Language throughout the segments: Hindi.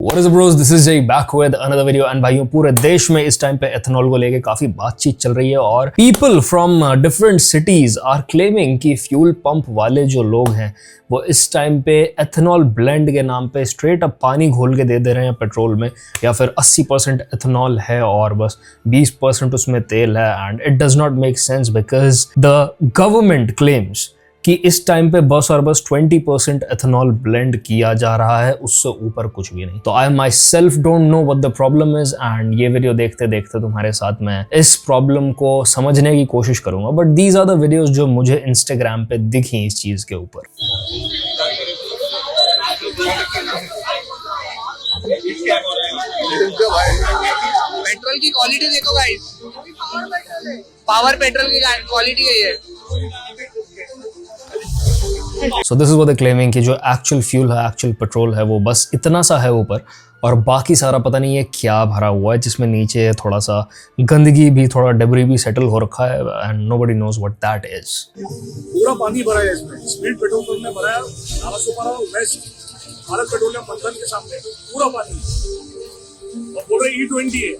What is up bros? This is Jay back with another video and भाइयों पूरे देश में इस टाइम पे एथेनॉल को लेके काफी बातचीत चल रही है और people from different cities are claiming कि फ्यूल पंप वाले जो लोग हैं वो इस टाइम पे एथेनॉल ब्लेंड के नाम पे स्ट्रेट अप पानी घोल के दे रहे हैं पेट्रोल में, या फिर 80% एथेनॉल है और बस 20% उसमें तेल है। And it does not make sense because the government claims कि इस टाइम पे बस और बस 20% एथेनॉल ब्लेंड किया जा रहा है, उससे ऊपर कुछ भी नहीं। तो I myself don't know what the problem is and ये वीडियो देखते देखते तुम्हारे साथ मैं इस प्रॉब्लम को समझने की कोशिश करूंगा। But these are the videos जो मुझे इंस्टाग्राम पे दिखी इस चीज के ऊपर। पेट्रोल की क्वालिटी देखो गाइस, पावर पेट्रोल की क्वालिटी है ये। So this is what they're claiming कि जो एक्चुअल फ्यूल है, एक्चुअल पेट्रोल है, वो बस इतना सा है ऊपर और बाकी सारा पता नहीं है क्या भरा हुआ है, जिसमें नीचे थोड़ा सा गंदगी भी, थोड़ा डेब्री भी सेटल हो रखा है and nobody knows what that is। पूरा पानी भरा है इसमें, स्पीड पेट्रोल पंप में भरा है, नालासोपारा वेस्ट भारत पेट्रोलियम बंधन के सामने पूरा पानी और बोल रहे E20 है।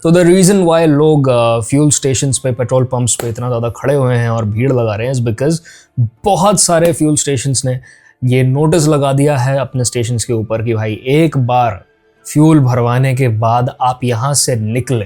तो द रीजन वाई लोग फ्यूल स्टेशंस पे, पेट्रोल पंप्स पे इतना ज़्यादा खड़े हुए हैं और भीड़ लगा रहे हैं इज बिकॉज बहुत सारे फ्यूल स्टेशंस ने ये नोटिस लगा दिया है अपने स्टेशंस के ऊपर कि भाई एक बार फ्यूल भरवाने के बाद आप यहाँ से निकले,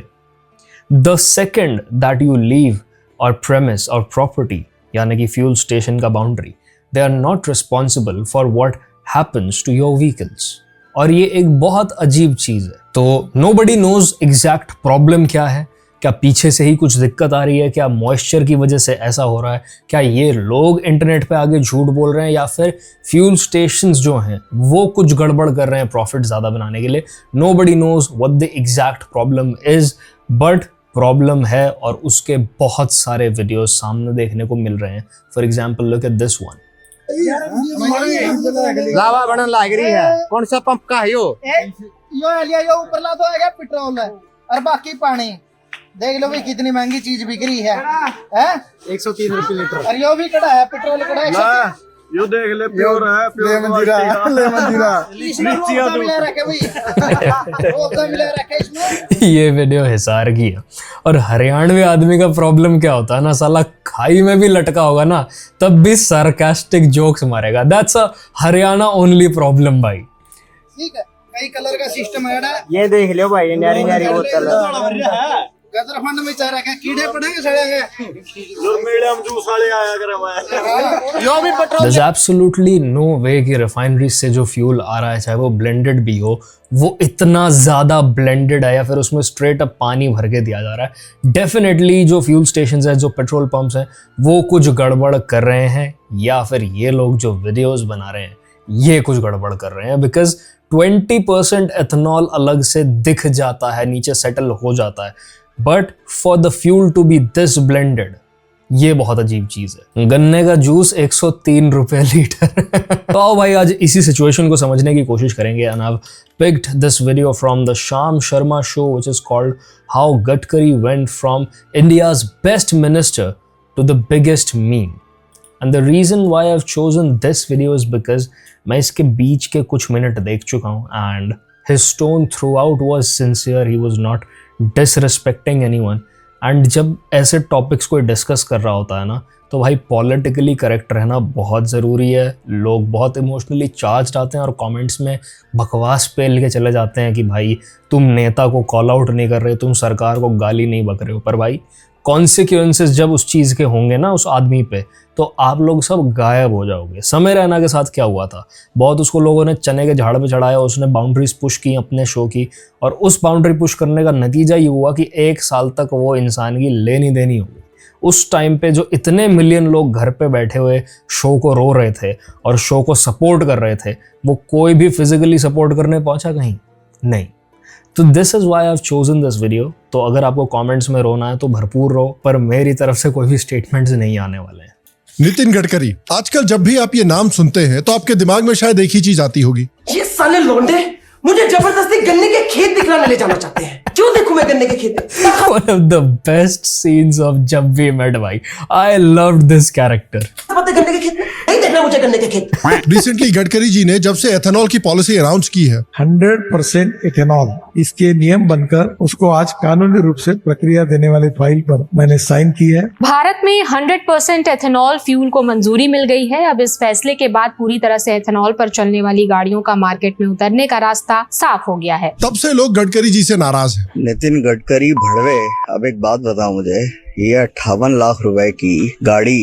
the second that you leave और प्रेमिस और प्रॉपर्टी यानी कि फ्यूल स्टेशन का boundary, they are not responsible for what happens to your vehicles. और ये एक बहुत अजीब चीज है। तो nobody knows एग्जैक्ट प्रॉब्लम क्या है, क्या पीछे से ही कुछ दिक्कत आ रही है, क्या मॉइस्चर की वजह से ऐसा हो रहा है, क्या ये लोग इंटरनेट पे आगे झूठ बोल रहे हैं, या फिर फ्यूल स्टेशंस जो हैं वो कुछ गड़बड़ कर रहे हैं प्रॉफिट ज्यादा बनाने के लिए। nobody knows what the exact problem is, but problem है और उसके बहुत सारे वीडियोस सामने देखने को मिल रहे हैं। For example look at this one. Lava बनन लाग रही है, कौन सा पंप का है यो लिया यो ऊपरला तो है पेट्रोल है और बाकी पानी। देख लो भाई कितनी महंगी चीज बिक रही है, 103 रुपए लीटर। और यो भी कड़ा है, पेट्रोल कड़ा है। यो देख ले, प्योर है, प्योर मंजीरा मिला रखे भाई, वो मिला रखे इसमें। ये वीडियो हिसार की है। और हरियाणवी आदमी का प्रॉब्लम क्या होता है ना, साला खाई में भी लटका होगा ना तब भी सरकास्टिक जोक्स मारेगा। That's a Haryana only problem भाई। ठीक है, कई कलर का सिस्टम है ना, ये देख लो भाई, न्यारी न्यारी बोतल गदरफंड में चाह रखा, कीड़े पड़ेंगे सड़ेंगे। जो मीडियम जूस वाले आया कर मैं यो भी petrol. There's absolutely no way कि रिफाइनरी से जो फ्यूल आ रहा है, चाहे वो ब्लेंडेड भी हो, वो इतना ज़्यादा ब्लेंडेड है या फिर उसमें स्ट्रेट अप पानी भर के दिया जा रहा है। डेफिनेटली जो फ्यूल स्टेशंस हैं, जो पेट्रोल पंप्स हैं, वो कुछ गड़बड़ कर रहे हैं, या फिर ये लोग जो वीडियोस बना रहे हैं ये कुछ गड़बड़ कर रहे हैं। बिकॉज 20% एथेनॉल अलग से दिख जाता है, नीचे सेटल हो जाता है, but for the fuel to be this blended, ये बहुत अजीब चीज है। गन्ने का जूस 103 रुपए लीटर। तो आओ भाई आज इसी सिचुएशन को समझने की कोशिश करेंगे। And I have picked this video from the Sham Sharma show, which is called How Gadkari Went from India's Best Minister to the Biggest Meme. And the reason why I've chosen this video is because मैं इसके बीच के कुछ मिनट देख चुका हूँ and his tone throughout was sincere. He was not disrespecting anyone. And जब ऐसे टॉपिक्स को डिस्कस कर रहा होता है ना, तो भाई पॉलिटिकली करेक्ट रहना बहुत ज़रूरी है। लोग बहुत इमोशनली चार्ज आते हैं और कमेंट्स में बकवास पेल के चले जाते हैं कि भाई तुम नेता को कॉल आउट नहीं कर रहे, तुम सरकार को गाली नहीं बक रहे हो। पर भाई कॉन्सिक्वेंसेस जब उस चीज़ के होंगे ना उस आदमी पे, तो आप लोग सब गायब हो जाओगे। समय रैना के साथ क्या हुआ था, बहुत उसको लोगों ने चने के झाड़ पे चढ़ाया, उसने बाउंड्रीज पुश की अपने शो की, और उस बाउंड्री पुश करने का नतीजा ये हुआ कि 1 साल तक वो इंसान की लेनी देनी होगी। उस टाइम पे जो इतने मिलियन लोग घर पे बैठे हुए शो को रो रहे थे और शो को सपोर्ट कर रहे थे, वो कोई भी फिजिकली सपोर्ट करने पहुंचा कहीं नहीं। तो this is why I have chosen this video. तो अगर आपको कमेंट्स में रोना है तो भरपूर रो, पर मेरी तरफ से कोई भी स्टेटमेंट्स नहीं आने वाले हैं। नितिन गडकरी, आजकल जब भी आप ये नाम सुनते हैं तो आपके दिमाग में शायद एक ही चीज आती होगी, ये साले लौंडे मुझे जबरदस्ती गन्ने के खेत दिखलाने ले जाना चाहते हैं। क्यों देखूं मैं गन्ने के खेत? One of the best scenes of जब वी मेट भाई. I loved this character. गन्ने के खेत में नहीं देखना मुझे गन्ने के खेत। रिसेंटली गडकरी जी ने जब से एथेनॉल की पॉलिसी अनाउंस की है 100% इथेनॉल इसके नियम बनकर उसको आज कानूनी रूप से प्रक्रिया देने वाली फाइल पर मैंने साइन की है। भारत में 100% एथेनॉल फ्यूल को मंजूरी मिल गई है। अब इस फैसले के बाद पूरी तरह से एथेनॉल पर चलने वाली गाड़ियों का मार्केट में उतरने का रास्ता साफ हो गया है। तब से लोग गडकरी जी से नाराज हैं। नितिन गडकरी भड़वे, अब एक बात बताओ मुझे, ये 58 लाख रुपए की गाड़ी,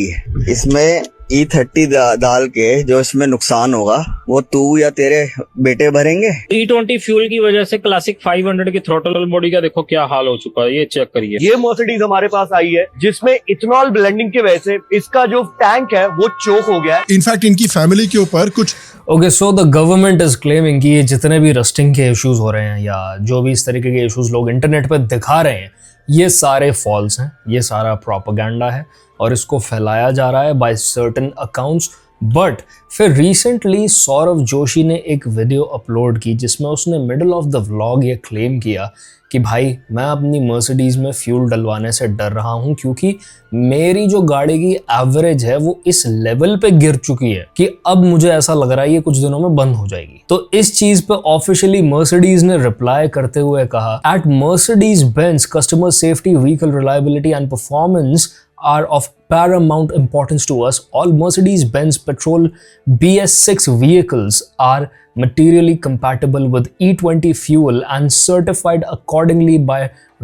इसमें E30 डाल के जो इसमें नुकसान होगा वो तू या तेरे बेटे भरेंगे। E20 फ्यूल की वजह से क्लासिक 500 की थ्रोटल बॉडी का देखो क्या हाल हो चुका है, ये चेक करिए। ये मर्सिडीज हमारे पास आई है जिसमें इथेनॉल ब्लेंडिंग की वजह से इसका जो टैंक है वो चोक हो गया है। इनफैक्ट इनकी फैमिली के ऊपर कुछ okay, so the government is claiming कि ये जितने भी रस्टिंग के इश्यूज हो रहे हैं या जो भी इस तरीके के इश्यूज लोग इंटरनेट पर दिखा रहे हैं, ये सारे फॉल्स हैं, ये सारा प्रोपेगेंडा है और इसको फैलाया जा रहा है बाय सर्टेन अकाउंट्स। बट फिर रिसेंटली सौरव जोशी ने एक वीडियो अपलोड की जिसमें उसने मिडल ऑफ द व्लॉग ये क्लेम किया कि भाई मैं अपनी मर्सिडीज़ में फ्यूल डलवाने से डर रहा हूँ क्योंकि मेरी जो गाड़ी की एवरेज है वो इस लेवल पे गिर चुकी है कि अब मुझे ऐसा लग रहा है ये कुछ दिनों में बंद हो जाएगी। तो इस चीज पे ऑफिशियली मर्सिडीज ने रिप्लाई करते हुए कहा, at Mercedes Benz customer safety, vehicle reliability and performance are of paramount importance to us. All Mercedes-Benz petrol BS6 vehicles are materially compatible with E20 fuel and certified accordingly by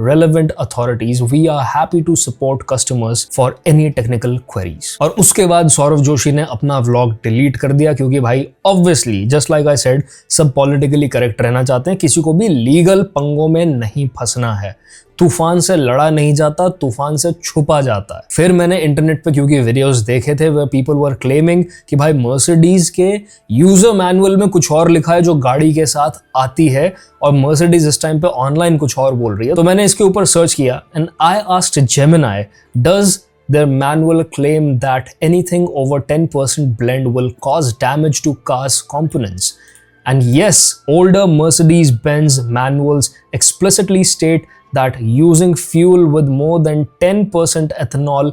relevant authorities. We are happy to support customers for any technical queries. और उसके बाद सौरव जोशी ने अपना व्लॉग डिलीट कर दिया क्योंकि भाई obviously just like I said सब पॉलिटिकली करेक्ट रहना चाहते हैं, किसी को भी लीगल पंगों में नहीं फंसना है। तूफान से लड़ा नहीं जाता, तूफान से छुपा जाता है। फिर मैंने इंटरनेट पे क्योंकि वीडियोस देखे थे वे पीपल वर क्लेमिंग कि भाई मर्सिडीज के यूजर मैनुअल में कुछ और लिखा है जो गाड़ी के साथ आती है और मर्सिडीज इस टाइम पे ऑनलाइन कुछ और बोल रही है। तो मैंने इसके ऊपर सर्च किया and I asked Gemini, does their manual claim that anything over 10% blend will cause damage to car's components? And yes, older Mercedes-Benz manuals explicitly state that using fuel with more than 10% ethanol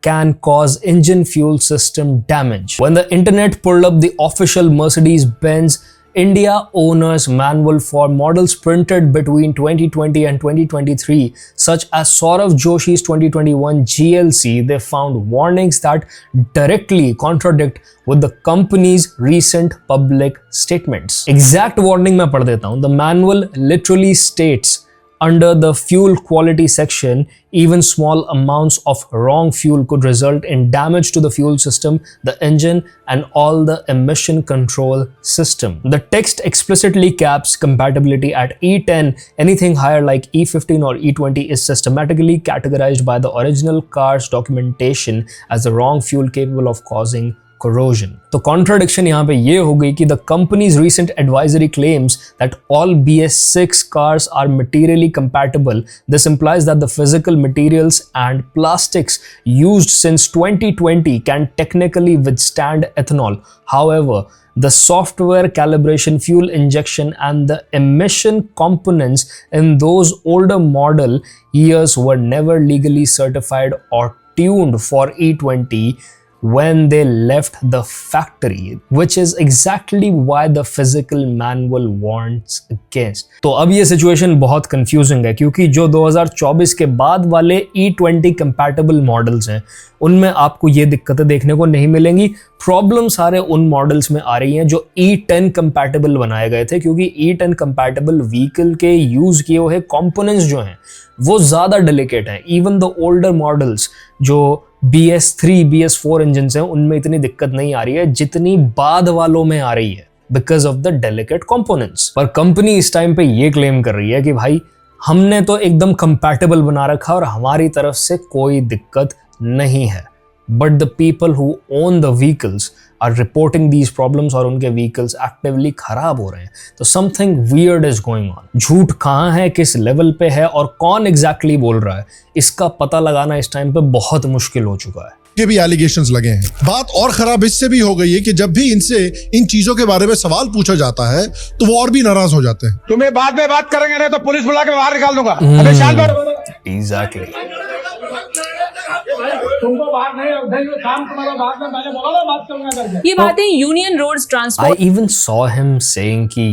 can cause engine fuel system damage. When the internet pulled up the official Mercedes-Benz India owner's manual for models printed between 2020 and 2023, such as Saurav Joshi's 2021 GLC, they found warnings that directly contradict with the company's recent public statements. Exact warning मैं पढ़ देता हूँ. The manual literally states, under the fuel quality section, even small amounts of wrong fuel could result in damage to the fuel system, the engine, and all the emission control system. The text explicitly caps compatibility at E10. Anything higher like E15 or E20 is systematically categorized by the original car's documentation as the wrong fuel capable of causing corrosion. तो contradiction यहाँ पे ये हो गई कि the company's recent advisory claims that all BS6 cars are materially compatible. This implies that the physical materials and plastics used since 2020 can technically withstand ethanol. However, the software calibration, fuel injection, and the emission components in those older model years were never legally certified or tuned for E20 when they left the factory, which is exactly why the physical manual warns against. तो अब ये सिचुएशन बहुत कंफ्यूजिंग है क्योंकि जो 2024 के बाद वाले E20 कंपैटिबल मॉडल्स हैं उनमें आपको ये दिक्कतें देखने को नहीं मिलेंगी। प्रॉब्लम सारे उन मॉडल्स में आ रही हैं जो E10 कंपैटिबल बनाए गए थे क्योंकि E10 कंपैटिबल व्हीकल के यूज किए हुए कंपोनेंट्स जो हैं वो ज़्यादा डेलिकेट हैं। इवन द ओल्डर मॉडल्स जो BS3, BS4 इंजन हैं उनमें इतनी दिक्कत नहीं आ रही है जितनी बाद वालों में आ रही है because of the delicate components. पर कंपनी इस टाइम पे ये क्लेम कर रही है कि भाई हमने तो एकदम कंपैटिबल बना रखा और हमारी तरफ से कोई दिक्कत नहीं है। But the people who own the vehicles are reporting these problems और उनके व्हीकल्स एक्टिवली खराब हो रहे हैं। तो something weird is going on. झूठ कहाँ है, किस लेवल पे है और कौन एग्जैक्टली बोल रहा है, इसका पता लगाना इस टाइम पे बहुत मुश्किल हो चुका है। के भी एलिगेशंस लगे हैं। बात और खराब इससे भी हो गई है कि जब भी इनसे इन चीजों के बारे में सवाल पूछा जाता है तो वो और भी नाराज हो जाते हैं। तुम्हें बाद में बात करेंगे नहीं तो पुलिस बुला के बाहर निकाल दूंगा। एग्जैक्टली। तुमको बाहर नहीं काम तुम्हारा बाद में मैंने बोला ना बात करूंगा करके। ये बातें union roads transport I even saw him saying कि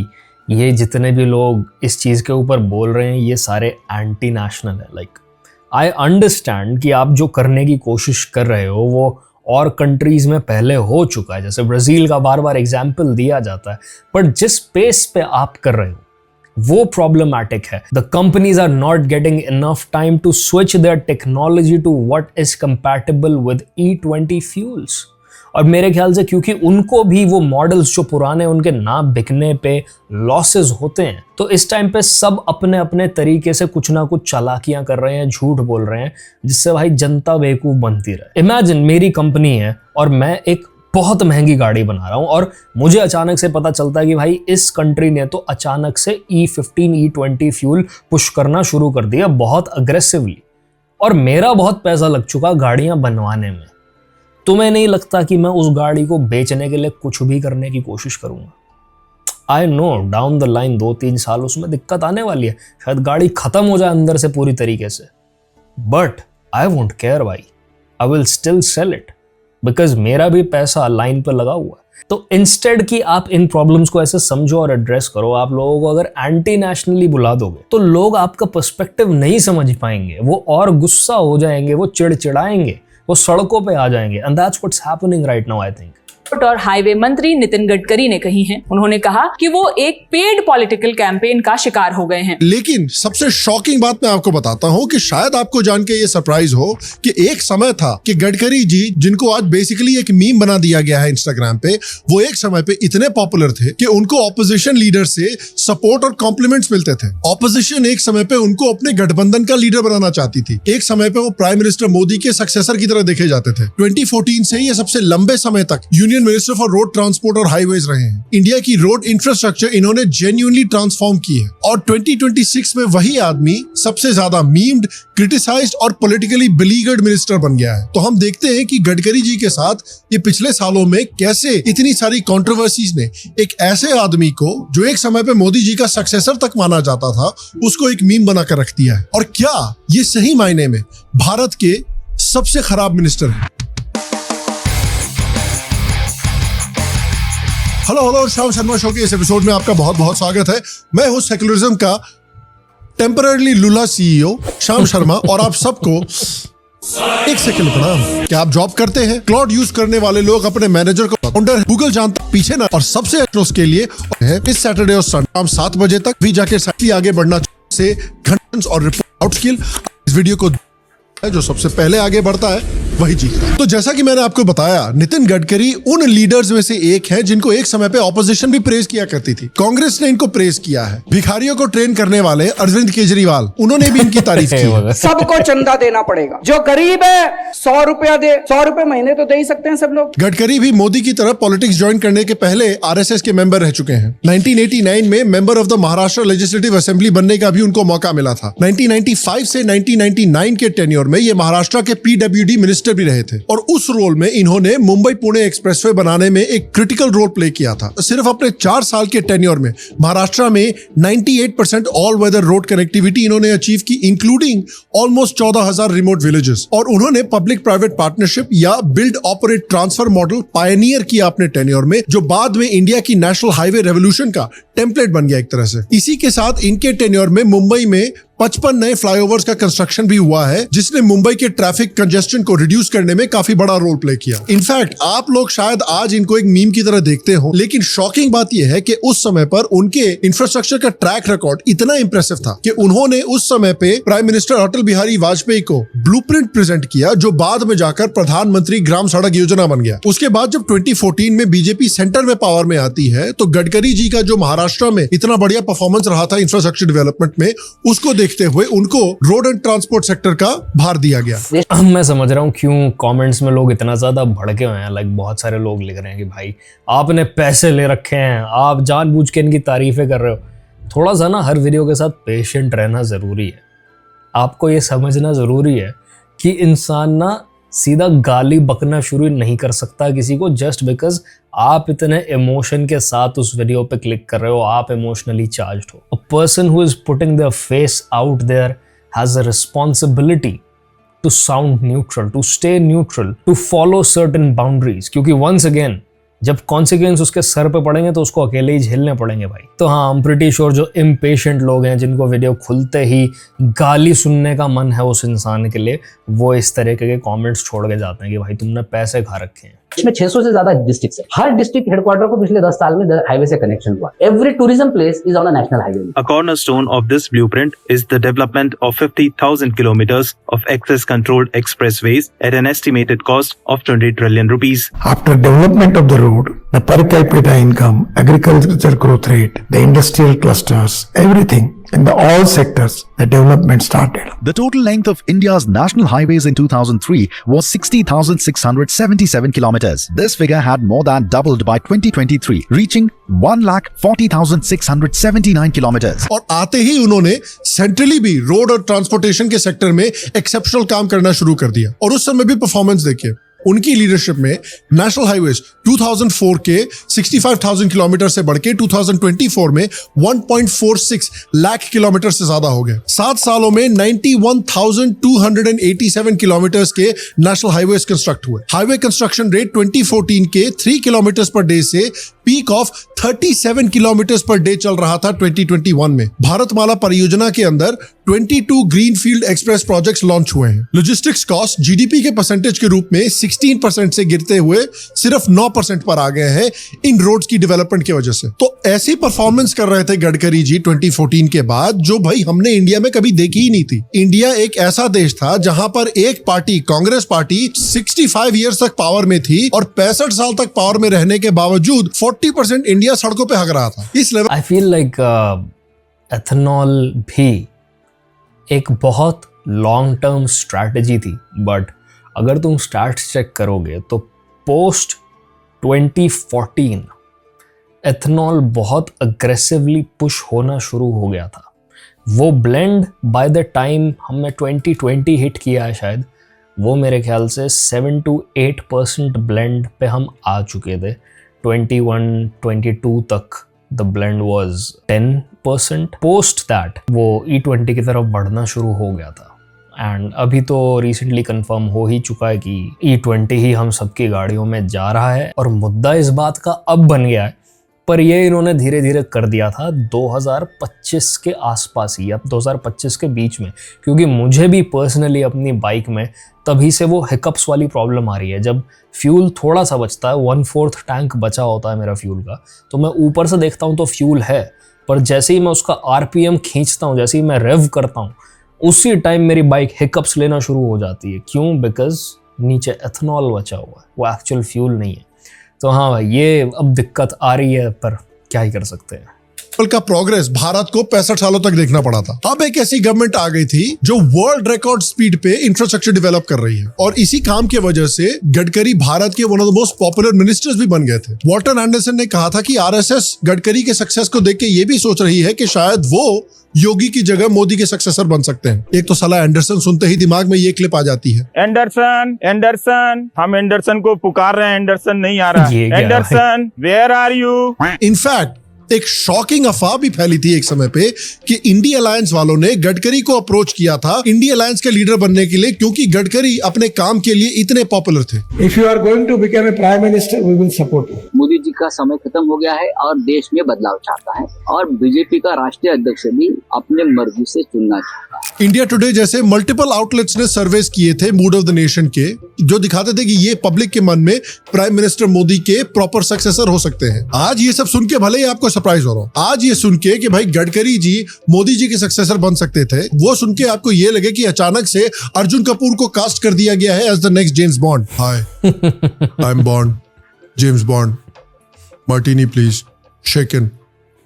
ये जितने भी लोग इस चीज के ऊपर बोल रहे हैं ये सारे एंटी नेशनल है। लाइक आई अंडरस्टैंड कि आप जो करने की कोशिश कर रहे हो वो और कंट्रीज में पहले हो चुका है, जैसे ब्राजील का बार बार एग्जाम्पल दिया जाता है, बट जिस पेस पे आप कर रहे हो वो प्रॉब्लमैटिक है। The companies are not getting enough time to switch their technology to what is compatible with E20 fuels. और मेरे ख्याल से क्योंकि उनको भी वो मॉडल्स जो पुराने उनके ना बिकने पे लॉसेस होते हैं, तो इस टाइम पे सब अपने अपने तरीके से कुछ ना कुछ चालाकियां कर रहे हैं, झूठ बोल रहे हैं, जिससे भाई जनता बेवकूफ बनती रहे। इमेजिन मेरी कंपनी है और मैं एक बहुत महंगी गाड़ी बना रहा हूं और मुझे अचानक से पता चलता है कि भाई इस कंट्री ने तो अचानक से E15 E20 फ्यूल पुश करना शुरू कर दिया बहुत अग्रेसिवली, और मेरा बहुत पैसा लग चुका गाड़ियां बनवाने में। तुम्हें नहीं लगता कि मैं उस गाड़ी को बेचने के लिए कुछ भी करने की कोशिश करूंगा? I know down the line 2-3 साल उसमें दिक्कत आने वाली है, शायद गाड़ी खत्म हो जाए अंदर से पूरी तरीके से, बट आई वोंट केयर भाई, I will still sell it because मेरा भी पैसा लाइन पर लगा हुआ है। तो इंस्टेड कि आप इन प्रॉब्लम्स को ऐसे समझो और एड्रेस करो, आप लोगों को अगर एंटी नेशनली बुला दोगे तो लोग आपका पर्सपेक्टिव नहीं समझ पाएंगे, वो और गुस्सा हो जाएंगे, वो चिड़चिड़ाएंगे, वो सड़कों पे आ जाएंगे। And that's what's happening right now I think. और हाईवे मंत्री नितिन गडकरी ने कही हैं। उन्होंने कहा कि वो एक पेड पॉलिटिकल कैंपेन का शिकार हो गए हैं। लेकिन सबसे शॉकिंग बात मैं आपको बताता हूं कि शायद आपको जान के ये सरप्राइज हो कि एक समय था कि गडकरी जी, जिनको आज बेसिकली एक मीम बना दिया गया है इंस्टाग्राम पे, वो एक समय पे इतने पॉपुलर थे कि उनको ऑपोजिशन लीडर से सपोर्ट और कॉम्प्लीमेंट्स मिलते थे। ऑपोजिशन एक समय पे उनको अपने गठबंधन का लीडर बनाना चाहती थी। एक समय पे वो प्राइम मिनिस्टर मोदी के सक्सेसर की तरह देखे जाते थे। 2014 से ये सबसे लंबे समय तक union minister for road transport और हाईवेज रहे हैं। इंडिया की रोड इंफ्रास्ट्रक्चर इन्होंने जेन्युइनली ट्रांसफॉर्म की है और 2026 में वही आदमी सबसे ज्यादा मीम्ड, क्रिटिसाइज्ड और पॉलिटिकली बिलीगर्ड मिनिस्टर बन गया है। तो हम देखते हैं कि गडकरी जी के साथ ये पिछले सालों में कैसे इतनी सारी कंट्रोवर्सीज ने एक ऐसे आदमी को जो एक समय पे मोदी जी का सक्सेसर तक माना जाता था, उसको एक मीम बनाकर रख दिया है। और क्या ये सही मायने में भारत के सबसे खराब मिनिस्टर है? हेलो श्याम शर्मा शो के इस एपिसोड में आपका बहुत बहुत स्वागत है। मैं हूं सेक्युलरिज्म का टेम्पररी लूला सीईओ श्याम शर्मा और आप सबको एक सेकंड प्रणाम। क्या आप जॉब करते हैं? क्लाउड यूज करने वाले लोग अपने मैनेजर को फाउंडर गूगल जानता पीछे ना, और सबसे उसके लिए है इस सैटरडे और संडे शाम 7 बजे तक भी जाके साथी आगे बढ़ना से घंटन और रिपोर्ट आउट स्किल। इस वीडियो को जो सबसे पहले आगे बढ़ता है वही जी। तो जैसा कि मैंने आपको बताया, नितिन गडकरी उन लीडर्स में से एक हैं जिनको एक समय पे ऑपोजिशन भी प्रेज किया करती थी। कांग्रेस ने इनको प्रेज किया है। भिखारियों को ट्रेन करने वाले अरविंद केजरीवाल, उन्होंने भी इनकी तारीफ की है। सबको चंदा देना पड़ेगा। जो गरीब है 100 रुपया दे, 100 रुपए महीने तो दे ही सकते हैं सब लोग। गडकरी भी मोदी की तरह पॉलिटिक्स ज्वाइन करने के पहले आरएसएस के मेंबर रह चुके हैं। 1989 में member of the Maharashtra legislative assembly बनने का भी उनको मौका मिला था। 1995 से 1999 के टेन्योर में ये महाराष्ट्र के PWD मिनिस्टर भी रहे थे और उस रोल में इन्होंने मुंबई पुणे एक्सप्रेसवे बनाने में एक क्रिटिकल रोल प्ले किया था। सिर्फ अपने 4 साल के टेन्योर में महाराष्ट्र में 98% ऑल वेदर रोड कनेक्टिविटी इन्होंने अचीव की, इंक्लूडिंग ऑलमोस्ट 14,000 रिमोट विलेजेस। और उन्होंने पब्लिक प्राइवेट पार्टनरशिप या build operate transfer model Pioneer किया अपने टेन्योर में, जो बाद में इंडिया की नेशनल हाईवे रेवोल्यूशन का टेम्पलेट बन गया एक तरह से। इसी के साथ इनके टेन्योर में मुंबई में 55 नए फ्लाईओवर्स का कंस्ट्रक्शन भी हुआ है, जिसने मुंबई के ट्रैफिक कंजेस्शन को रिड्यूस करने में काफी बड़ा रोल प्ले किया। इनफैक्ट आप लोग शायद आज इनको एक मीम की तरह देखते हो, लेकिन शॉकिंग बात यह है कि उस समय पर उनके इंफ्रास्ट्रक्चर का ट्रैक रिकॉर्ड इतना इंप्रेसिव था कि उन्होंने उस समय पे प्राइम मिनिस्टर अटल बिहारी वाजपेयी को ब्लूप्रिंट प्रेजेंट किया, जो बाद में जाकर प्रधानमंत्री ग्राम सड़क योजना बन गया। उसके बाद जब 2014 में बीजेपी सेंटर में पावर में आती है, तो गडकरी जी का जो महाराष्ट्र में इतना बढ़िया परफॉर्मेंस रहा था इंफ्रास्ट्रक्चर डेवलपमेंट में, उसको देखते हुए उनको रोड एंड ट्रांसपोर्ट सेक्टर का भार दिया गया। मैं समझ रहा हूँ क्यों कमेंट्स में लोग इतना ज्यादा भड़के हुए हैं। लाइक बहुत सारे लोग लिख रहे हैं कि भाई आपने पैसे ले रखे हैं, आप जानबूझ के इनकी तारीफें कर रहे हो। थोड़ा सा ना हर वीडियो के साथ पेशेंट रहना जरूरी है। आपको ये समझना जरूरी है कि इंसान ना सीधा गाली बकना शुरू नहीं कर सकता किसी को जस्ट बिकॉज आप इतने इमोशन के साथ उस वीडियो पे क्लिक कर रहे हो, आप इमोशनली चार्ज्ड हो। A person who is putting their face out there has a responsibility to sound neutral, to stay neutral, to follow certain boundaries, क्योंकि वंस अगेन जब कॉन्सिक्वेंस उसके सर पे पड़ेंगे तो उसको अकेले ही झेलने पड़ेंगे भाई। तो हाँ, आई एम प्रीटी श्योर जो इम्पेशेंट लोग हैं जिनको वीडियो खुलते ही गाली सुनने का मन है उस इंसान के लिए, वो इस तरीके के कमेंट्स छोड़ के जाते हैं कि भाई तुमने पैसे खा रखे हैं। इसमें 600 से ज्यादा डिस्ट्रिक्ट है। हर डिस्ट्रिक्ट हेडक्वार्टर को पिछले 10 साल में हाईवे से कनेक्शन हुआ। Every tourism place is on a national highway. A cornerstone of this blueprint is the development of 50,000 kilometers of access controlled expressways at an estimated cost of 20 trillion rupees. After development of the road, the per capita income, agriculture growth rate, the industrial clusters, everything in all sectors, the development started. The total length of India's national highways in 2003 was 60,677 kilometers. This figure had more than doubled by 2023, reaching 1,40,679 kilometers. और आते ही उन्होंने सेंट्रली भी रोड और ट्रांसपोर्टेशन के सेक्टर में एक्सेप्शनल काम करना शुरू कर दिया। और उस समय भी परफॉर्मेंस देखिए, उनकी लीडरशिप में नेशनल हाईवेज 2004 के 65,000 किलोमीटर से बढ़ के 2024 में 1.46 लाख किलोमीटर से ज्यादा हो गए। 7 सालों में 91,287 किलोमीटर के नेशनल हाईवेज कंस्ट्रक्ट हुए। हाईवे कंस्ट्रक्शन रेट 2014 के 3 किलोमीटर पर डे से peak of 37 kilometre per day चल रहा था 2021 में। भारतमाला परियोजना के अंदर 22 ग्रीनफील्ड एक्सप्रेस प्रोजेक्ट्स लॉन्च हुए हैं। लॉजिस्टिक्स कॉस्ट जीडीपी के परसेंटेज के रूप में 16% से गिरते हुए सिर्फ 9% पर आ गए हैं इन रोड्स की डेवलपमेंट की वजह से। तो ऐसी परफॉर्मेंस कर रहे थे गडकरी जी 2014 के बाद, जो भाई हमने इंडिया में कभी देखी ही नहीं थी। इंडिया एक ऐसा देश था जहां पर एक पार्टी, कांग्रेस पार्टी 65 ईयर्स तक पावर में थी और 65 साल तक पावर में रहने के बावजूद 40% इंडिया सड़कों पे हग रहा था। इस level I feel like ethanol भी एक बहुत लॉन्ग टर्म स्ट्रैटेजी थी, बट अगर तुम स्टैट्स चेक करोगे तो पोस्ट 2014 एथेनॉल बहुत अग्रेसिवली पुश होना शुरू हो गया था। वो ब्लेंड बाय द टाइम हमने 2020 हिट किया है शायद, वो मेरे ख्याल से 7 to 8% ब्लेंड पे हम आ चुके थे। 21-22 तक the blend was 10%। Post that वो E20 की तरफ बढ़ना शुरू हो गया था। एंड अभी तो रिसेंटली कंफर्म हो ही चुका है कि E20 ही हम सबकी गाड़ियों में जा रहा है। और मुद्दा इस बात का अब बन गया है, पर ये इन्होंने धीरे धीरे कर दिया था 2025 के आसपास ही, अब 2025 के बीच में, क्योंकि मुझे भी पर्सनली अपनी बाइक में तभी से वो हिकअप्स वाली प्रॉब्लम आ रही है। जब फ्यूल थोड़ा सा बचता है, 1/4 टैंक बचा होता है मेरा फ्यूल का, तो मैं ऊपर से देखता हूँ तो फ्यूल है, पर जैसे ही मैं उसका RPM खींचता हूँ, जैसे ही मैं रेव करता हूँ, उसी टाइम मेरी बाइक हिकअप्स लेना शुरू हो जाती है। क्यों? बिकॉज नीचे एथेनॉल बचा हुआ है, वो एक्चुअल फ्यूल नहीं है। तो हाँ भाई, ये अब दिक्कत आ रही है, पर क्या ही कर सकते हैं। का प्रोग्रेस भारत को 65 सालों तक देखना पड़ा था। अब एक ऐसी गवर्नमेंट आ गई थी जो वर्ल्ड रिकॉर्ड स्पीड पे इंफ्रास्ट्रक्चर डेवलप कर रही है, और इसी काम की वजह से गडकरी भारत के one of the most popular ministers भी बन गए थे। वॉल्टर एंडरसन ने कहा था कि आरएसएस गडकरी के सक्सेस को देख के ये भी सोच रही है कि शायद वो योगी की जगह मोदी के सक्सेसर बन सकते हैं। एक तो साला एंडरसन सुनते ही दिमाग में ये क्लिप आ जाती है, एंडरसन एंडरसन, हम एंडरसन को पुकार रहे हैं, एंडरसन नहीं आ रहा। Anderson where are you? In fact एक शॉकिंग अफवाह भी फैली थी एक समय पे कि इंडिया अलायंस वालों ने गडकरी को अप्रोच किया था इंडिया अलायंस के लीडर बनने के लिए, क्योंकि गडकरी अपने काम के लिए इतने पॉपुलर थे। If you are going to become a prime minister, we will support you. Modi ji का समय खत्म हो गया है और देश में बदलाव चाहता है, और बीजेपी का राष्ट्रीय अध्यक्ष भी अपने मर्जी से चुनना चाहता है। इंडिया टुडे जैसे मल्टीपल आउटलेट्स ने सर्वेस किए थे मूड ऑफ द नेशन के, जो दिखाते थे कि ये पब्लिक के मन में प्राइम मिनिस्टर मोदी के प्रॉपर सक्सेसर हो सकते हैं। आज ये सब सुन के भले ही आपको सरप्राइज हो रहा हो, आज ये सुन के कि भाई गडकरी जी मोदी जी के सक्सेसर बन सकते थे, वो सुन के आपको ये लगे कि अचानक से अर्जुन कपूर को कास्ट कर दिया गया है as the next James Bond. Hi, I am Bond, James Bond, martini please, shaken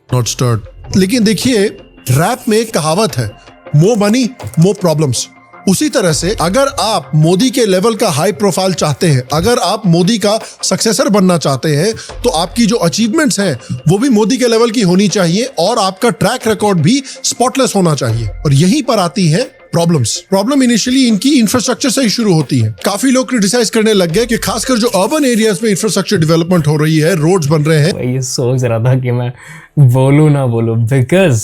not stirred. लेकिन देखिए, रैप में एक कहावत है, मोर मनी मोर प्रॉब्लम्स। उसी तरह से अगर आप मोदी के लेवल का हाई प्रोफाइल चाहते हैं, अगर आप मोदी का सक्सेसर बनना चाहते हैं, तो आपकी जो अचीवमेंट्स हैं वो भी मोदी के लेवल की होनी चाहिए, और आपका ट्रैक रिकॉर्ड भी स्पॉटलेस होना चाहिए। और यहीं पर आती है प्रॉब्लम इनिशियली इनकी इंफ्रास्ट्रक्चर से ही शुरू होती है। काफी लोग क्रिटिसाइज करने लग गए कि खासकर जो अर्बन एरियाज में इंफ्रास्ट्रक्चर डेवलपमेंट हो रही है, रोड्स बन रहे हैं। ये सोच रहा था कि मैं बोलूं ना बोलूं, बिकॉज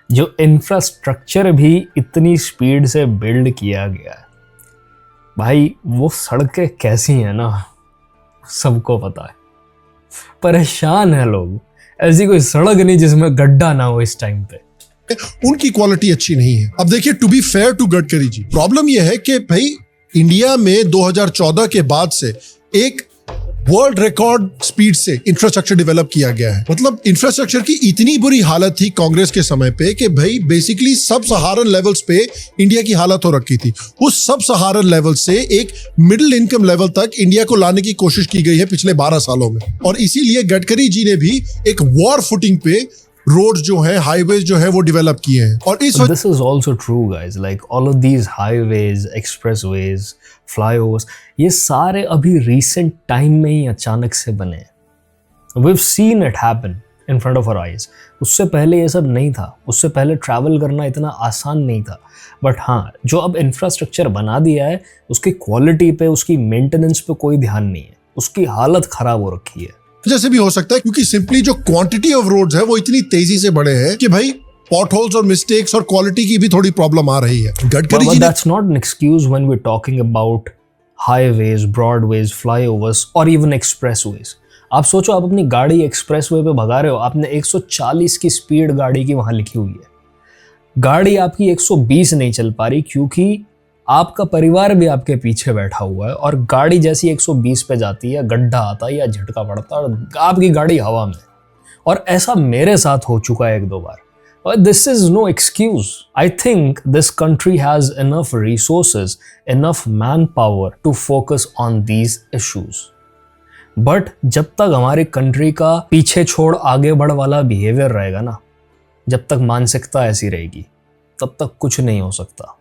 जो इंफ्रास्ट्रक्चर भी इतनी स्पीड से बिल्ड किया गया है भाई, वो सड़कें कैसी हैं ना सबको पता है। परेशान है लोग, ऐसी कोई सड़क नहीं जिसमें गड्ढा ना हो इस टाइम पे। उनकी क्वालिटी अच्छी नहीं है। अब देखिए, to be fair to Gadkari ji, problem यह है कि भाई इंडिया में 2014 के बाद से एक वर्ल्ड रिकॉर्ड स्पीड से इंफ्रास्ट्रक्चर डेवलप किया गया है। मतलब इंफ्रास्ट्रक्चर की इतनी बुरी हालत थी कांग्रेस के समय पे कि भाई बेसिकली सब सहारन लेवल्स पे इंडिया की हालत हो रखी थी। उस सब सहारन लेवल से एक मिडिल इनकम लेवल तक इंडिया को लाने की कोशिश की गई है पिछले 12 सालों में, और इसीलिए गडकरी जी ने भी एक वॉर फुटिंग पे रोड जो है, हाईवेज जो है वो डेवलप किए हैं। और इस this is also true guys, like all of these highways, expressways, flyovers, ये सारे अभी रिसेंट टाइम में ही अचानक से बने हैं। We have seen it happen in front of our eyes. उससे पहले ये सब नहीं था, उससे पहले ट्रैवल करना इतना आसान नहीं था। बट हाँ, जो अब इंफ्रास्ट्रक्चर बना दिया है उसकी क्वालिटी पे, उसकी मेंटेनेंस पे कोई ध्यान नहीं है, उसकी हालत खराब हो रखी है। जैसे भी हो सकता है, क्योंकि सिंपली जो क्वांटिटी ऑफ रोड्स है वो इतनी तेजी से बढ़े हैं कि भाई पॉटहोल्स और मिस्टेक्स और क्वालिटी की भी थोड़ी प्रॉब्लम आ रही है। Gadkari ji, that's not an excuse when we're talking about highways, broadways, flyovers और even expressways. आप सोचो, आप अपनी गाड़ी एक्सप्रेसवे पे भगा रहे हो, आपने 140 की स्पीड गाड़ी की वहां लिखी हुई है, गाड़ी आपकी 120 नहीं चल पा रही क्योंकि आपका परिवार भी आपके पीछे बैठा हुआ है, और गाड़ी जैसी 120 पे जाती है, गड्ढा आता है या झटका पड़ता है और आपकी गाड़ी हवा में। और ऐसा मेरे साथ हो चुका है 1-2 बार। This is no excuse. I think this country has enough resources, enough manpower to focus on these issues. But जब तक हमारी कंट्री का पीछे छोड़ आगे बढ़ वाला बिहेवियर रहेगा ना, जब तक मानसिकता ऐसी रहेगी, तब तक कुछ नहीं हो सकता।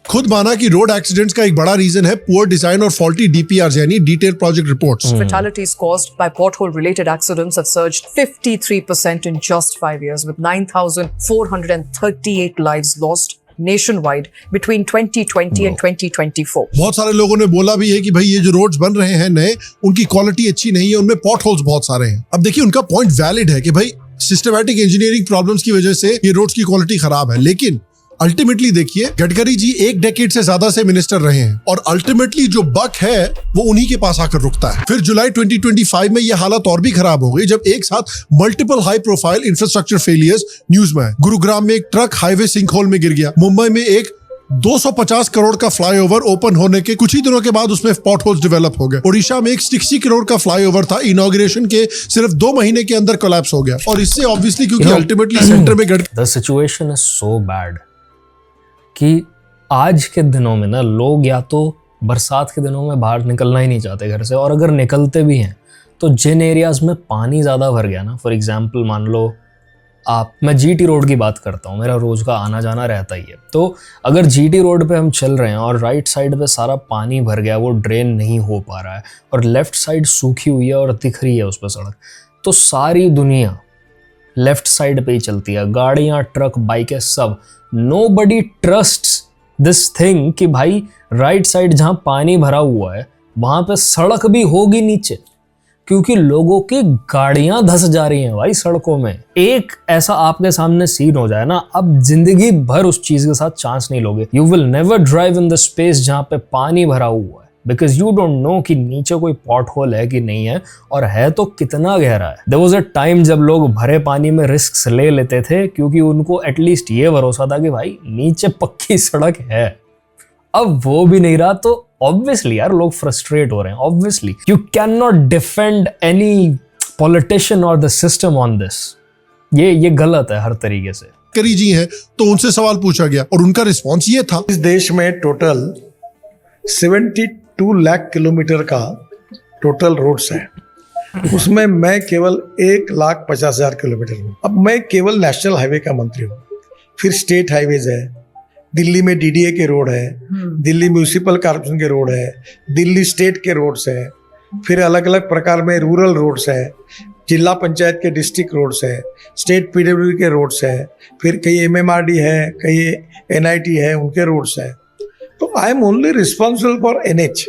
खुद माना कि रोड एक्सीडेंट्स का एक बड़ा रीजन है पुअर डिजाइन और फॉल्टी डीपीआर यानी detail project reports. Fatalities caused by pothole-related accidents have surged 53% in just 5 years, with 9,438 lives lost nationwide between 2020 and 2024. बहुत सारे लोगों ने बोला भी है कि भाई ये जो रोड्स बन रहे हैं नए, उनकी क्वालिटी अच्छी नहीं है, उनमें पॉटहोल्स बहुत सारे हैं। अब देखिए, उनका पॉइंट वैलिड है कि भाई सिस्टमैटिक इंजीनियरिंग प्रॉब्लम्स की वजह से ये रोड्स की क्वालिटी खराब है, लेकिन अल्टीमेटली देखिए, गडकरी जी 1 डेकेड से ज्यादा से मिनिस्टर रहे हैं और अल्टीमेटली जो बक है वो उन्हीं के पास आकर रुकता है। फिर जुलाई 2025 में ये हालत और भी खराब हो गई जब एक साथ multiple high profile infrastructure failures news में आए। गुरुग्राम में एक ट्रक हाईवे सिंकहोल में गिर गया, मुंबई में एक 250 करोड़ का फ्लाईओवर ओपन होने के कुछ ही दिनों के बाद उसमें पॉटहोल्स डेवलप हो गए। ओडिशा में एक 60 करोड़ का फ्लाईओवर था, इनॉग्रेशन के सिर्फ 2 महीने के अंदर कोलैप्स हो गया। और इससे ऑब्वियसली क्योंकि अल्टीमेटली सेंटर में the situation is so bad कि आज के दिनों में ना लोग या तो बरसात के दिनों में बाहर निकलना ही नहीं चाहते घर से, और अगर निकलते भी हैं तो जिन एरियाज में पानी ज़्यादा भर गया ना, फॉर एग्जांपल मान लो मैं जीटी रोड की बात करता हूँ, मेरा रोज़ का आना जाना रहता ही है, तो अगर जीटी रोड पे हम चल रहे हैं और राइट साइड पे सारा पानी भर गया, वो ड्रेन नहीं हो पा रहा है और लेफ़्ट साइड सूखी हुई है और दिख रही है उस पर सड़क, तो सारी दुनिया लेफ्ट साइड पे ही चलती है, गाड़ियाँ, ट्रक, बाइकें, सब। Nobody trusts this thing कि भाई राइट साइड जहाँ पानी भरा हुआ है वहाँ पे सड़क भी होगी नीचे, क्योंकि लोगों की गाड़ियां धंस जा रही हैं भाई सड़कों में। एक ऐसा आपके सामने सीन हो जाए ना, अब जिंदगी भर उस चीज के साथ चांस नहीं लोगे। You will never drive in the space जहाँ पे पानी भरा हुआ है, बिकॉज यू डोंट नो कि नीचे कोई पॉट होल है कि नहीं है, और है तो कितना गहरा है। देयर वाज अ टाइम जब लोग भरे पानी में रिस्क ले लेते थे क्योंकि उनको एटलीस्ट ये भरोसा था कि भाई नीचे पक्की सड़क है। अब वो भी नहीं रहा, तो ऑब्वियसली यार लोग फ्रस्ट्रेट हो रहे हैं। Obviously you can not defend any politician और द सिस्टम ऑन दिस। ये गलत है हर तरीके से। करी जी हैं तो उनसे सवाल पूछा गया और उनका रिस्पॉन्स ये था, इस देश में टोटल 72 लाख किलोमीटर का टोटल रोड्स है, उसमें मैं केवल 1,50,000 किलोमीटर हूँ। अब मैं केवल नेशनल हाईवे का मंत्री हूँ, फिर स्टेट हाईवेज है, दिल्ली में डीडीए के रोड है, दिल्ली म्यूनिसिपल कॉर्पोरेशन के रोड है, दिल्ली स्टेट के रोड्स है, फिर अलग अलग प्रकार में रूरल रोड्स है, जिला पंचायत के डिस्ट्रिक्ट रोड्स है, स्टेट पीडब्ल्यूडी के रोड्स है, फिर कई एमएमआरडी है, कई एनआईटी है, उनके रोड्स है। तो I am only responsible for NH.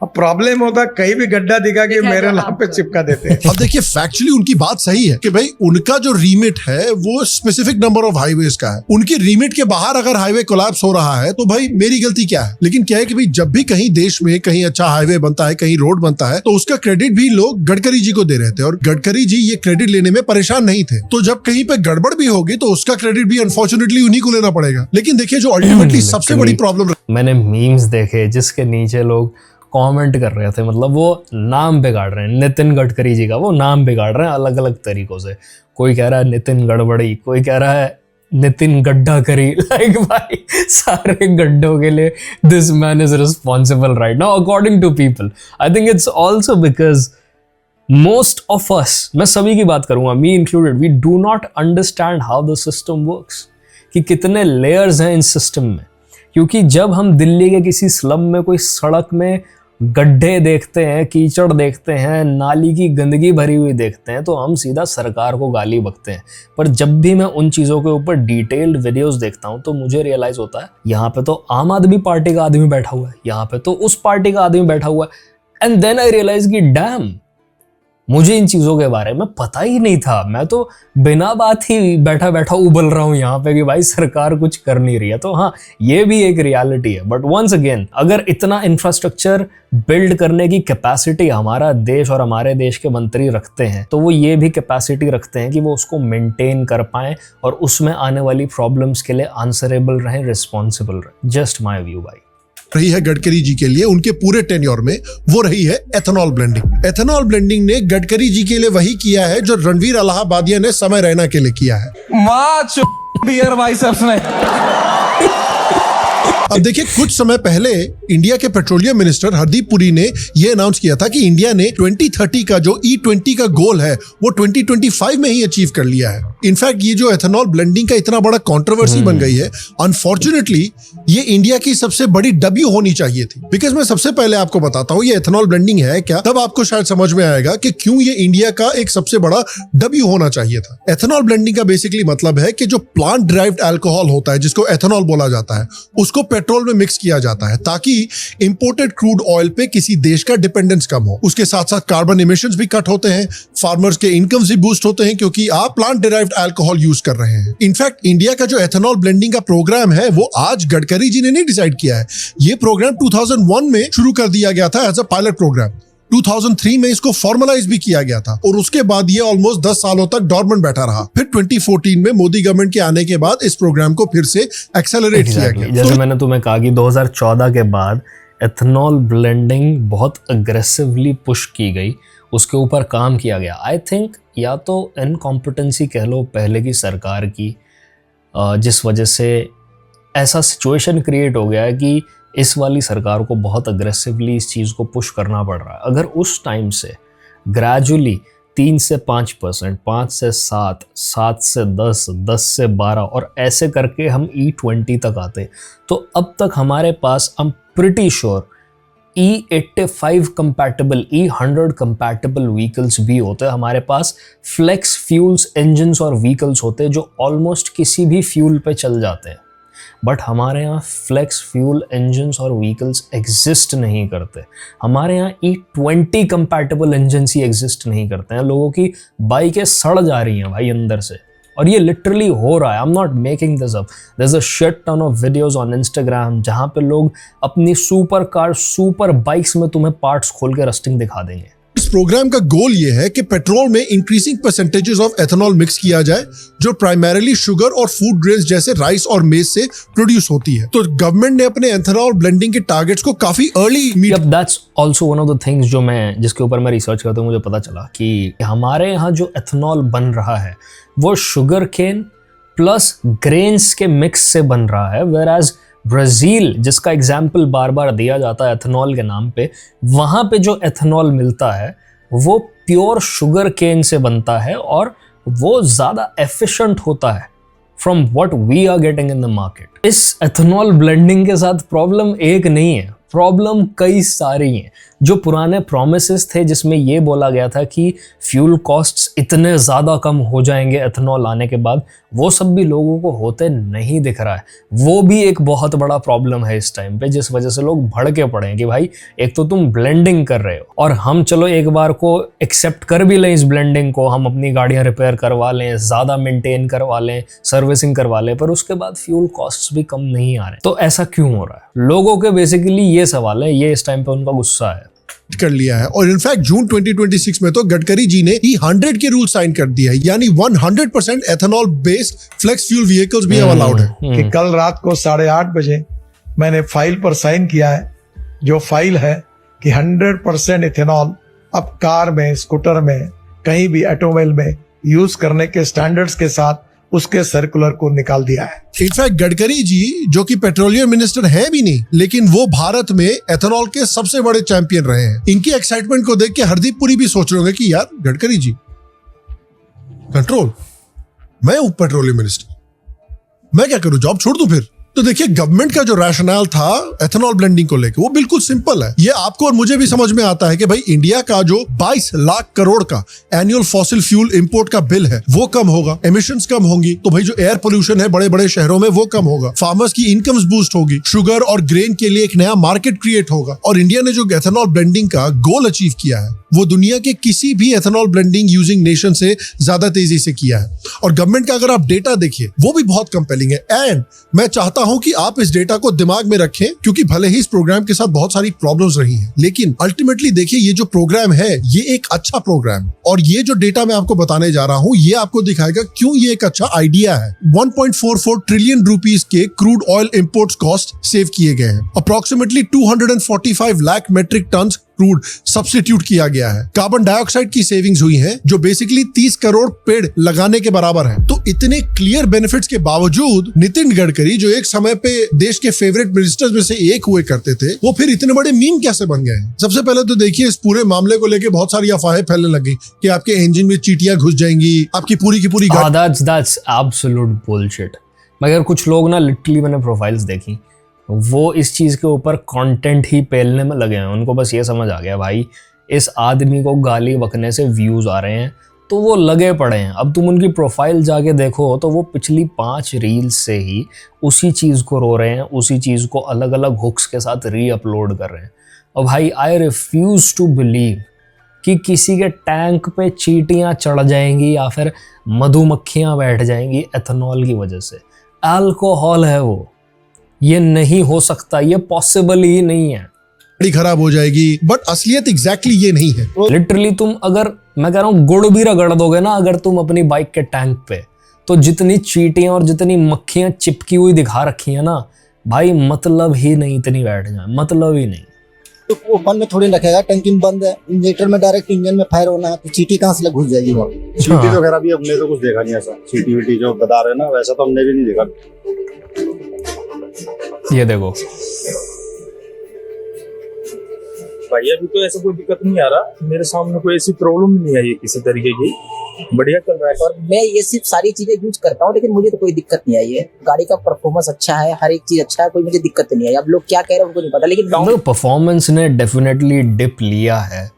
अब प्रॉब्लम होता कहीं भी गड्ढा दिखा के मेरे नाम पे चिपका देते हैं। अब देखिए फैक्चुअली उनकी बात सही है कि भाई उनका जो रीमिट है वो स्पेसिफिक नंबर ऑफ हाईवेज का है। उनकी रीमिट के बाहर अगर हाईवे कोलैप्स हो रहा है तो भाई मेरी गलती क्या है। लेकिन क्या है कि भाई जब भी कहीं देश में कहीं अच्छा हाईवे बनता है, कहीं रोड बनता है, तो उसका क्रेडिट भी लोग गडकरी जी को दे रहे थे और गडकरी जी ये क्रेडिट लेने में परेशान नहीं थे। तो जब कहीं पे गड़बड़ भी होगी तो उसका क्रेडिट भी अनफॉर्चुनेटली उन्हीं को लेना पड़ेगा। लेकिन देखिए जो अल्टीमेटली सबसे बड़ी प्रॉब्लम, मैंने मीम्स देखे जिसके नीचे लोग कमेंट कर रहे थे, मतलब वो नाम बिगाड़ रहे हैं नितिन गडकरी जी का, वो नाम बिगाड़ रहे हैं अलग अलग तरीकों से। कोई कह रहा है नितिन गड़बड़ी, कोई कह रहा है नितिन गड्ढा करी। लाइक भाई सारे गड्ढों के लिए this man is responsible right now according to people. I think it's also because most of us, मैं सभी की बात करूंगा, me included, we do not understand how the system works, कि कितने लेयर्स हैं इस सिस्टम में। क्योंकि जब हम दिल्ली के किसी स्लम में कोई सड़क में गड्ढे देखते हैं, कीचड़ देखते हैं, नाली की गंदगी भरी हुई देखते हैं, तो हम सीधा सरकार को गाली बकते हैं। पर जब भी मैं उन चीज़ों के ऊपर डिटेल्ड वीडियोस देखता हूं तो मुझे रियलाइज़ होता है यहाँ पे तो आम आदमी पार्टी का आदमी बैठा हुआ है, यहाँ पे तो उस पार्टी का आदमी बैठा हुआ है। एंड देन आई रियलाइज कि डैम, मुझे इन चीज़ों के बारे में पता ही नहीं था। मैं तो बिना बात ही बैठा बैठा उबल रहा हूँ यहाँ पे कि भाई सरकार कुछ कर नहीं रही है। तो हाँ, ये भी एक रियलिटी है। बट वंस अगेन, अगर इतना इंफ्रास्ट्रक्चर बिल्ड करने की कैपेसिटी हमारा देश और हमारे देश के मंत्री रखते हैं, तो वो ये भी कैपेसिटी रखते हैं कि वो उसको मेंटेन कर पाएं और उसमें आने वाली प्रॉब्लम्स के लिए आंसरेबल रहें, रिस्पॉन्सिबल रहें। जस्ट माई व्यू भाई। रही है गडकरी जी के लिए उनके पूरे टेन्योर में, वो रही है एथेनॉल ब्लेंडिंग। एथेनॉल ब्लेंडिंग ने गडकरी जी के लिए वही किया है जो रणवीर अलाहाबादिया ने समय रैना के लिए किया है। डियर बाइसेप्स ने। अब देखिए कुछ समय पहले इंडिया के पेट्रोलियम मिनिस्टर हरदीप पुरी ने यह अनाउंस किया था कि इंडिया ने 2030 का जो E20 का गोल है वो 2025 में ही अचीव कर लिया है। इनफैक्ट ये जो एथेनॉल ब्लेंडिंग का इतना बड़ा कंट्रोवर्सी बन गई है, अनफॉर्चुनेटली ये इंडिया की सबसे बड़ी डब्ल्यू होनी चाहिए थी। बिकॉज मैं सबसे पहले आपको बताता हूँ ये एथेनॉल ब्लेंडिंग है क्या, तब आपको शायद समझ में आएगा कि क्यों ये इंडिया का एक सबसे बड़ा डब्ल्यू होना चाहिए था। एथेनॉल ब्लेंडिंग का बेसिकली मतलब है कि जो प्लांट ड्राइव्ड अल्कोहल होता है, जिसको एथेनॉल बोला जाता है, उसको पेट्रोल में मिक्स किया जाता है ताकि इंपोर्टेड क्रूड ऑयल पे किसी देश का डिपेंडेंस कम हो। उसके साथ साथ कार्बन इमिशंस भी कट होते हैं, फार्मर्स के इनकम्स भी बूस्ट होते हैं क्योंकि आप प्लांट डिराइव्ड अल्कोहल यूज कर रहे हैं। इनफैक्ट इंडिया का जो एथेनॉल ब्लेंडिंग का प्रोग्राम है वो आज गडकरी जी ने नहीं डिसाइड किया है। ये प्रोग्राम 2001 में शुरू कर दिया गया था एज अ पायलट प्रोग्राम। 2003 में इसको फॉर्मलाइज भी किया गया था और उसके बाद ये ऑलमोस्ट 10 सालों तक डॉर्मेंट बैठा रहा। फिर 2014 में मोदी गवर्नमेंट के आने के बाद इस प्रोग्राम को फिर से एक्सेलरेट किया गया। जैसे मैंने तुम्हें कहा कि 2014 के बाद एथेनॉल ब्लेंडिंग बहुत अग्रेसिवली पुश की गई, उसके ऊपर काम किया गया। आई थिंक या तो इनकॉम्पिटेंसी कह लो पहले की सरकार की, जिस वजह से ऐसा सिचुएशन क्रिएट हो गया है कि इस वाली सरकार को बहुत अग्रेसिवली इस चीज़ को पुश करना पड़ रहा है। अगर उस टाइम से ग्रेजुअली 3 से 5%, 5 से 7, 7 से 10, 10 से 12 और ऐसे करके हम E20 तक आते, तो अब तक हमारे पास I'm pretty sure E85 compatible, E100 compatible vehicles भी होते हैं। हमारे पास फ्लेक्स फ्यूल्स इंजन्स और व्हीकल्स होते हैं जो ऑलमोस्ट किसी भी फ्यूल पे चल जाते हैं। बट हमारे यहाँ फ्लेक्स फ्यूल इंजन्स और व्हीकल्स एग्जिस्ट नहीं करते। हमारे यहाँ E20 कंपैटिबल इंजन्स ही एग्जिस्ट नहीं करते हैं। लोगों की बाइकें सड़ जा रही हैं भाई अंदर से, और ये लिटरली हो रहा है। I am not making this up. There is a shit ton of videos on Instagram जहाँ पे लोग अपनी सुपर कार, सुपर बाइक्स में तुम्हें पार्ट्स खोल के रस्टिंग दिखा देंगे। इस प्रोग्राम का गोल ये है कि पेट्रोल में increasing percentages of ethanol mix किया जाए जो प्राइमरीली शुगर और फूड ग्रेन्स जैसे राइस और मेज से प्रोड्यूस होती है। तो गवर्नमेंट ने अपने एथेनॉल ब्लेंडिंग के टारगेट्स को काफी early meet. That's also one of the things जिसके ऊपर मैं रिसर्च करता हूँ, मुझे पता चला कि हमारे यहाँ जो एथेनॉल बन रहा है वो शुगर केन प्लस ग्रेन्स के मिक्स से बन रहा है। वेयरएज ब्राजील, जिसका एग्जाम्पल बार बार दिया जाता है एथेनॉल के नाम पे, वहाँ पे जो एथेनॉल मिलता है वो प्योर शुगर केन से बनता है और वो ज़्यादा एफिशिएंट होता है from what we are getting in the market. इस एथेनॉल ब्लेंडिंग के साथ प्रॉब्लम एक नहीं है, प्रॉब्लम कई सारी हैं। जो पुराने प्रोमिसेस थे जिसमें ये बोला गया था कि फ्यूल कॉस्ट्स इतने ज़्यादा कम हो जाएंगे एथेनॉल आने के बाद, वो सब भी लोगों को होते नहीं दिख रहा है। वो भी एक बहुत बड़ा प्रॉब्लम है इस टाइम पे, जिस वजह से लोग भड़के पड़े हैं कि भाई एक तो तुम ब्लेंडिंग कर रहे हो, और हम चलो एक बार को एक्सेप्ट कर भी लें इस ब्लेंडिंग को, हम अपनी गाड़ियाँ रिपेयर करवा लें, ज़्यादा मेंटेन करवा लें, सर्विसिंग करवा लें, पर उसके बाद फ्यूल कॉस्ट्स भी कम नहीं आ रहे। तो ऐसा क्यों हो रहा है? लोगों के बेसिकली ये सवाल है, ये इस टाइम पे उनका गुस्सा है। कर लिया है। और इनफैक्ट जून 2026 में तो गडकरी जी ने E100 के रूल साइन कर दिया है, यानी 100% ethanol based flex fuel vehicles भी अलाउड है। कि कल रात को 8:30 बजे मैंने फाइल पर साइन किया है, जो फाइल है कि 100% इथेनॉल अब कार में, स्कूटर में, कहीं भी ऑटोमोबाइल में यूज करने के स्टैंडर्ड्स के साथ उसके सर्कुलर को निकाल दिया है। इनफैक्ट गडकरी जी जो कि पेट्रोलियम मिनिस्टर हैं भी नहीं, लेकिन वो भारत में एथेनॉल के सबसे बड़े चैंपियन रहे हैं। इनकी एक्साइटमेंट को देख के हरदीप पुरी भी सोच रहे होंगे कि यार गडकरी जी कंट्रोल, मैं हूं पेट्रोलियम मिनिस्टर, मैं क्या करूं, जॉब छोड़ दूं फिर? तो देखिए गवर्नमेंट का जो रैशनल था एथेनॉल ब्लेंडिंग को लेकर वो बिल्कुल सिंपल है। ये आपको और मुझे भी समझ में आता है कि भाई इंडिया का जो 22 लाख करोड़ का एनुअल फॉसिल फ्यूल इंपोर्ट का बिल है वो कम होगा, एमिशंस कम होंगी, तो भाई जो एयर पोल्यूशन है बड़े बड़े शहरों में वो कम होगा, फार्मर्स की इनकम्स बूस्ट होगी, शुगर और ग्रेन के लिए एक नया मार्केट क्रिएट होगा। और इंडिया ने जो एथेनॉल ब्लेंडिंग का गोल अचीव किया है वो दुनिया के किसी भी एथेनॉल ब्लेंडिंग यूजिंग नेशन से ज्यादा तेजी से किया है। और गवर्नमेंट का अगर आप डेटा देखिए वो भी बहुत कंपेलिंग है। एंड मैं चाहता हूं कि आप इस डेटा को दिमाग में रखें, क्योंकि भले ही इस प्रोग्राम के साथ बहुत सारी प्रॉब्लम्स रही हैं, लेकिन अल्टीमेटली देखिए ये जो प्रोग्राम है ये एक अच्छा प्रोग्राम, और ये जो डेटा मैं आपको बताने जा रहा हूं ये आपको दिखाएगा क्यों ये एक अच्छा आइडिया है। 1.44 ट्रिलियन रुपीस के crude oil import cost save किए गए हैं। Approximately 245 lakh metric ton crude substitute किया गया है। कार्बन डाइऑक्साइड की सेविंग्स हुई हैं जो बेसिकली 30 करोड़ पेड़ लगाने के बराबर है। तो इतने क्लियर बेनिफिट्स के बावजूद नितिन गडकरी जो एक समय पे देश के फेवरेट मिनिस्टर्स में से एक हुए करते थे, वो फिर इतने बड़े मीम कैसे बन गए हैं? सबसे पहले तो देखिए इस पूरे मामले को लेके बहुत सारी अफवाहें फैलने लगी कि आपके इंजन में चींटियां घुस जाएंगी, आपकी पूरी की पूरी that's absolute bullshit। मगर कुछ लोग ना लिटरली मैंने प्रोफाइल्स देखी, वो इस चीज़ के ऊपर कंटेंट ही पेलने में लगे हैं। उनको बस ये समझ आ गया भाई इस आदमी को गाली बकने से व्यूज़ आ रहे हैं, तो वो लगे पड़े हैं। अब तुम उनकी प्रोफाइल जाके देखो तो वो पिछली 5 रील्स से ही उसी चीज़ को रो रहे हैं, उसी चीज़ को अलग अलग हुक्स के साथ री अपलोड कर रहे हैं। और भाई आई रिफ्यूज़ टू बिलीव कि किसी के टैंक पे चींटियाँ चढ़ जाएंगी या फिर मधुमक्खियाँ बैठ जाएंगी एथेनॉल की वजह से। अल्कोहल है वो, ये नहीं हो सकता, ये पॉसिबल ही नहीं है। गाड़ी खराब हो जाएगी, बट असलियत एग्जैक्टली ये नहीं है। लिटरली तुम अगर, मैं कह रहा हूँ गुड़ भी रगड़ दोगे ना अगर तुम अपनी बाइक के टैंक पे, तो जितनी चींटियां और जितनी मक्खियां चिपकी हुई दिखा रखी है ना भाई, मतलब ही नहीं इतनी बैठ जाए, मतलब ही नहीं। तो ओपन में थोड़ी रखेगा, टंकी बंद है, इंजेक्टर में डायरेक्ट इंजन में फायर होना है, तो चींटी कहाँ से घुस जाएगी वहाँ? चींटी तो खैर अभी हमने तो कुछ देखा नहीं ऐसा, चींटी वीटी जो बता रहे ना वैसा तो हमने भी नहीं देखा। ये देखो भाई अभी तो ऐसा कोई दिक्कत नहीं आ रहा, मेरे सामने कोई ऐसी प्रॉब्लम नहीं आई है किसी तरीके की, बढ़िया चल रहा है। और मैं ये सिर्फ सारी चीजें यूज करता हूँ, लेकिन मुझे तो कोई दिक्कत नहीं आई है। गाड़ी का परफॉर्मेंस अच्छा है, हर एक चीज अच्छा है, कोई मुझे दिक्कत नहीं आई। अब लोग क्या कह रहे हैं उनको नहीं पता, लेकिन परफॉर्मेंस ने डेफिनेटली डिप लिया है।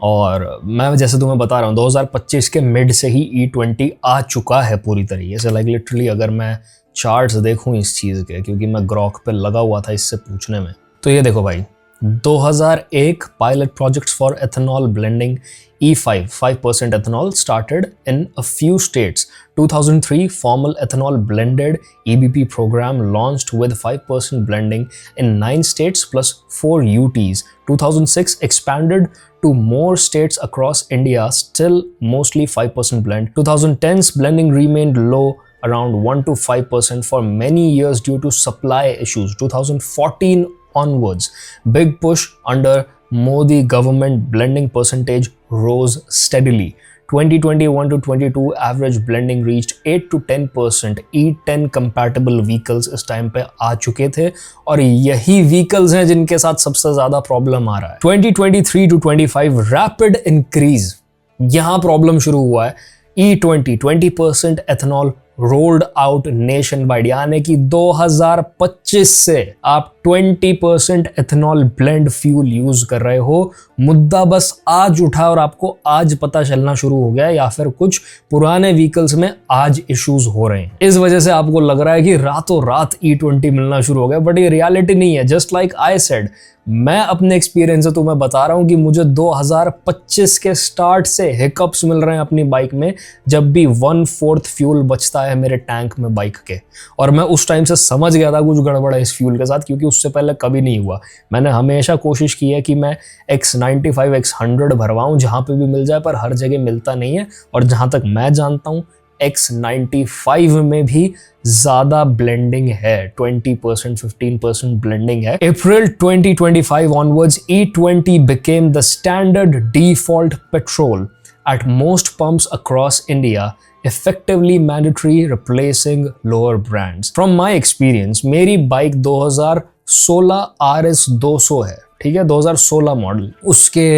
और मैं जैसे तुम्हें बता रहा हूँ 2025 के मिड से ही E20 आ चुका है पूरी तरीके से। लाइक लिटरली अगर मैं चार्ट्स देखूँ इस चीज़ के, क्योंकि मैं ग्रॉक पे लगा हुआ था इससे पूछने में, तो ये देखो भाई 2001 pilot projects for ethanol blending E5 5% ethanol started in a few states. 2003 formal ethanol blended EBP program launched with 5% blending in 9 states plus 4 UTs. 2006 expanded to more states across India, still mostly 5% blend. 2010's blending remained low around 1 to 5% for many years due to supply issues. 2014 onwards, big push under Modi government, blending percentage rose steadily. 2021 to 22 average blending reached 8 to 10%. E10 compatible vehicles इस टाइम पे आ चुके थे और यही vehicles हैं जिनके साथ सबसे ज्यादा प्रॉब्लम आ रहा है। 2023 to 25 rapid increase, यहाँ प्रॉब्लम शुरू हुआ है। E20 20% ethanol rolled out nation wide, यानी कि 2025 से आप 20% एथेनॉल ब्लेंड फ्यूल यूज कर रहे हो। मुद्दा बस आज उठा और आपको आज पता चलना शुरू हो गया, या फिर कुछ पुराने व्हीकल्स में आज इश्यूज हो रहे हैं। इस वजह से आपको लग रहा है कि रातों रात E20 मिलना शुरू हो गया, बट ये रियलिटी नहीं है। जस्ट लाइक आई सेड, मैं अपने एक्सपीरियंस से तुम्हें बता रहा हूं कि मुझे 2025 के स्टार्ट से हिकअप्स मिल रहे हैं अपनी बाइक में, जब भी 1/4 फ्यूल बचता है मेरे टैंक में बाइक के। और मैं उस टाइम से समझ गया था कुछ गड़बड़ है इस फ्यूल के साथ, क्योंकि उससे पहले कभी नहीं हुआ। मैंने हमेशा कोशिश की है कि मैं X95 X100 भरवाऊं जहां पे भी मिल जाए, पर हर जगह मिलता नहीं है। और जहां तक मैं जानता हूं X95 में भी ज्यादा ब्लेंडिंग है, 20% 15% ब्लेंडिंग है। April 2025 onwards, E20 became the standard default petrol at most pumps across India, effectively mandatory, replacing lower brands. From my experience, मेरी बाइक 2016 RS 200 है, ठीक है, 2016 मॉडल। उसके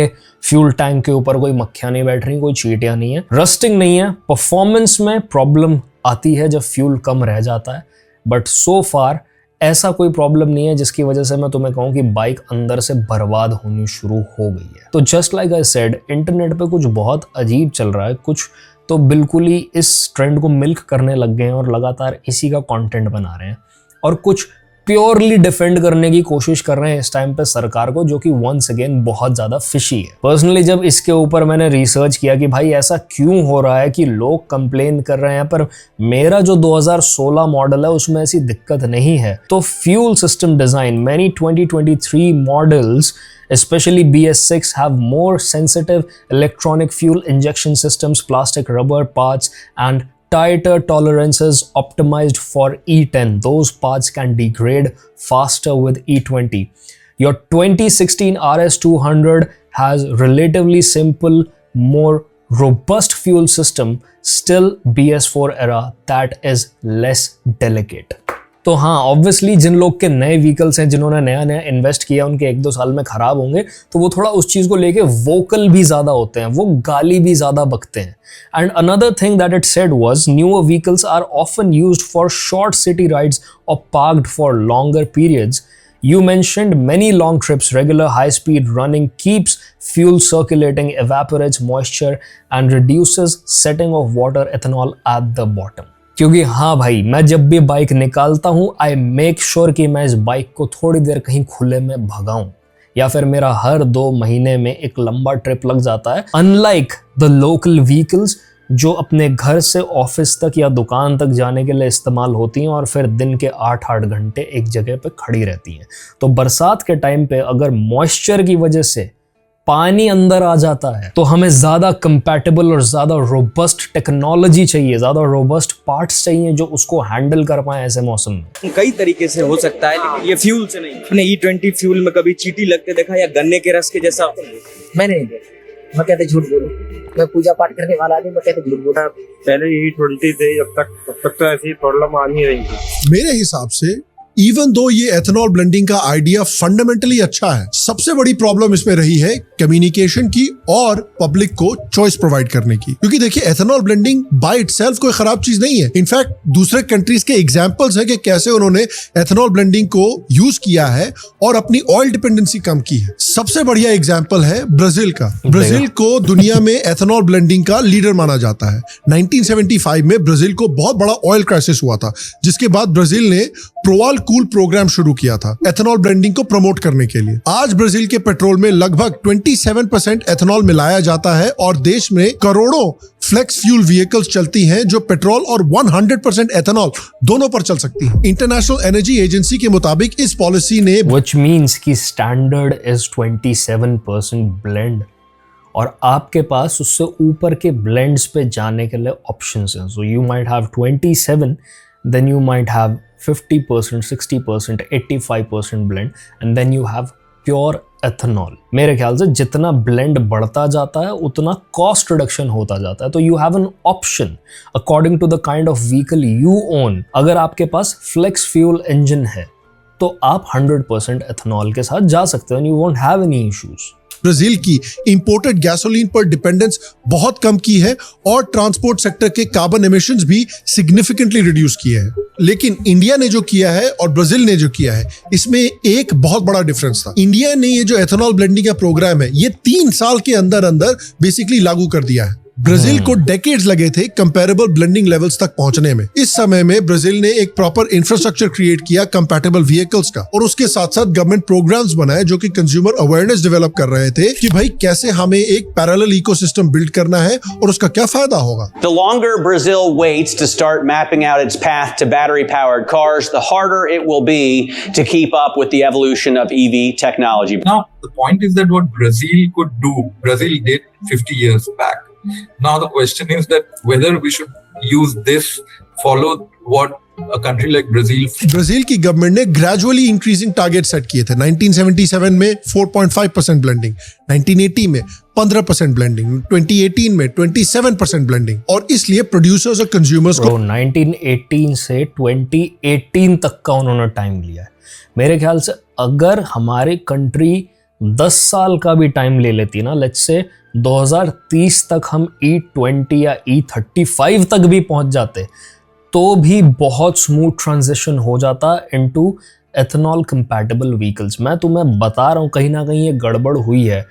फ्यूल टैंक के ऊपर कोई मक्खियां नहीं बैठ रही, कोई चींटियां नहीं है, रस्टिंग नहीं है। परफॉर्मेंस में प्रॉब्लम आती है जब फ्यूल कम रह जाता है, बट सो फार ऐसा कोई प्रॉब्लम नहीं है जिसकी वजह से मैं तुम्हें कहूं कि बाइक अंदर से बर्बाद होनी शुरू हो गई है। तो just like I said, internet पे कुछ बहुत अजीब चल रहा है, कुछ तो बिल्कुल ही इस ट्रेंड को मिल्क करने लग गए हैं और लगातार इसी का कंटेंट बना रहे हैं, और कुछ प्योरली डिफेंड करने की कोशिश कर रहे हैं इस टाइम पे सरकार को, जो कि वंस अगेन बहुत ज्यादा फिशी है। पर्सनली जब इसके ऊपर मैंने रिसर्च किया कि भाई ऐसा क्यों हो रहा है कि लोग कंप्लेन कर रहे हैं पर मेरा जो 2016 मॉडल है उसमें ऐसी दिक्कत नहीं है, तो fuel system design, many 2023 models especially BS6 have more sensitive electronic fuel injection systems, plastic rubber parts and tighter tolerances optimized for E10. Those parts can degrade faster with E20. Your 2016 RS 200 has relatively simple, more robust fuel system, still BS4 era that is less delicate. तो हाँ, ऑब्वियसली जिन लोग के नए व्हीकल्स हैं, जिन्होंने नया नया इन्वेस्ट किया, उनके 1-2 साल में खराब होंगे, तो वो थोड़ा उस चीज़ को लेके वोकल भी ज़्यादा होते हैं, वो गाली भी ज़्यादा बकते हैं। And another thing that it said was, newer vehicles are often used for short city rides और parked for longer periods. You mentioned many long trips, regular high-speed running keeps fuel circulating, evaporates moisture and reduces setting of water ethanol at the bottom. क्योंकि हाँ भाई, मैं जब भी बाइक निकालता हूँ आई मेक श्योर कि मैं इस बाइक को थोड़ी देर कहीं खुले में भगाऊं, या फिर मेरा हर 2 महीने में एक लंबा ट्रिप लग जाता है। अनलाइक द लोकल व्हीकल्स जो अपने घर से ऑफिस तक या दुकान तक जाने के लिए इस्तेमाल होती हैं और फिर दिन के 8-8 घंटे एक जगह पे खड़ी रहती हैं। तो बरसात के टाइम पे अगर मॉइस्चर की वजह से पानी अंदर आ जाता है तो हमें ज्यादा कंपैटिबल और ज्यादा रोबस्ट टेक्नोलॉजी चाहिए, ज्यादा रोबस्ट पार्ट्स चाहिए जो उसको हैंडल कर पाए ऐसे मौसम में। कई तरीके से हो सकता है, लेकिन ये फ्यूल से नहीं। आपने E20 फ्यूल में कभी चींटी लगते देखा या गन्ने के रस के जैसा? मैंने नहीं देखा। मैं कहते झूठ बोलूं, मैं पूजा पाठ करने वाला आदमी, मैं कहते झूठ बोलूं। पहले E20 थे, जब तक तो ऐसी प्रॉब्लम आ नहीं रही थी। मेरे हिसाब से इवन दो ये एथेनॉल ब्लेंडिंग का आइडिया फंडामेंटली अच्छा है, सबसे बड़ी प्रॉब्लम इसमें रही है कम्युनिकेशन की और पब्लिक को चॉइस प्रोवाइड करने की। क्योंकि देखिए, एथेनॉल ब्लेंडिंग बाय इटसेल्फ कोई खराब चीज नहीं है। इनफैक्ट दूसरे कंट्रीज के एग्जांपल्स हैं कि कैसे उन्होंने एथेनॉल ब्लेंडिंग को यूज किया है और अपनी ऑयल डिपेंडेंसी कम की है। सबसे बढ़िया एग्जाम्पल है ब्राजील का। ब्राजील को दुनिया में एथेनॉल ब्लेंडिंग का लीडर माना जाता है। 1975 में ब्राजील को बहुत बड़ा ऑयल क्राइसिस हुआ था, जिसके बाद ब्राजील ने प्रोवाल कूल प्रोग्राम शुरू किया था एथेनॉल ब्लेंडिंग को प्रमोट करने के लिए। आज ब्राजील के पेट्रोल में लगभग 27% एथेनॉल मिलाया जाता है और देश में करोड़ों फ्लेक्स फ्यूल व्हीकल्स चलती हैं जो पेट्रोल और 100% एथेनॉल दोनों पर चल सकती हैं। इंटरनेशनल एनर्जी एजेंसी के मुताबिक इस पॉलिसी ने व्हिच मींस कि स्टैंडर्ड इज 27% ब्लेंड और आपके पास उससे ऊपर के ब्लेंड्स पे जाने के लिए ऑप्शंस हैं। So you might have 27, then you might have 50%, 60%, 85% blend and then you have pure ethanol. मेरे ख्याल से जितना blend बढ़ता जाता है उतना cost reduction होता जाता है। तो you have an option according to the kind of vehicle you own. अगर आपके पास flex fuel engine है तो आप 100% ethanol के साथ जा सकते हो and you won't have any issues. Brazil की इंपोर्टेड गैसोलीन पर डिपेंडेंस बहुत कम की है और ट्रांसपोर्ट सेक्टर के कार्बन एमिशंस भी सिग्निफिकेंटली रिड्यूस किए हैं। लेकिन इंडिया ने जो किया है और ब्राजील ने जो किया है, इसमें एक बहुत बड़ा डिफरेंस था। इंडिया ने ये जो एथेनॉल ब्लेंडिंग का प्रोग्राम है, ये 3 साल के अंदर अंदर बेसिकली लागू कर दिया है। ब्राजील को डेकेड्स लगे थे कंपैरेबल ब्लेंडिंग लेवल्स तक पहुंचने में। इस समय में ब्राजील ने एक प्रॉपर इंफ्रास्ट्रक्चर क्रिएट किया कंपैटिबल व्हीकल्स का, और उसके साथ साथ गवर्नमेंट प्रोग्राम्स बनाए जो कि कंज्यूमर अवेयरनेस डेवलप कर रहे थे कि भाई कैसे हमें एक पैरेलल इकोसिस्टम बिल्ड करना है और उसका क्या फायदा होगा। The longer Brazil waits to start mapping out its path to battery-powered cars, the harder it will be to keep up with the evolution of EV technology. Now, the point is that what Brazil could do, Brazil did 50 years back. Now the question is that whether we should use this, follow what a country like Brazil. Brazil की गवर्नमेंट ने ग्रेजुअली इंक्रीजिंग टारगेट सेट किए थे। 1977 में 4.5% ब्लेंडिंग, 1980 में 15% ब्लेंडिंग, 2018 में 27% ब्लेंडिंग, और इसलिए प्रोड्यूसर्स और कंज्यूमर्स को 1918 से 2018 तक का उन्होंने टाइम लिया है। मेरे ख्याल से अगर हमारी कंट्री 10 साल का भी टाइम ले लेती ना, लेट्स से 2030 तक हम E20 या E35 तक भी पहुंच जाते, तो भी बहुत स्मूथ ट्रांजिशन हो जाता इनटू एथेनॉल कंपैटिबल व्हीकल्स। मैं तुम्हें बता रहा हूँ, कहीं ना कहीं ये गड़बड़ हुई है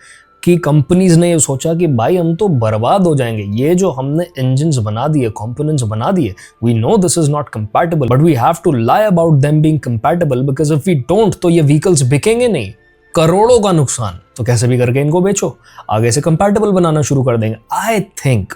कि कंपनीज ने ये सोचा कि भाई हम तो बर्बाद हो जाएंगे, ये जो हमने इंजन्स बना दिए, कंपोनेंट्स बना दिए, we know this is not compatible but we have to lie about them being compatible, because if we don't तो ये व्हीकल्स बिकेंगे नहीं, करोड़ों का नुकसान। तो कैसे भी करके इनको बेचो, आगे से कंपैटिबल बनाना शुरू कर देंगे। I think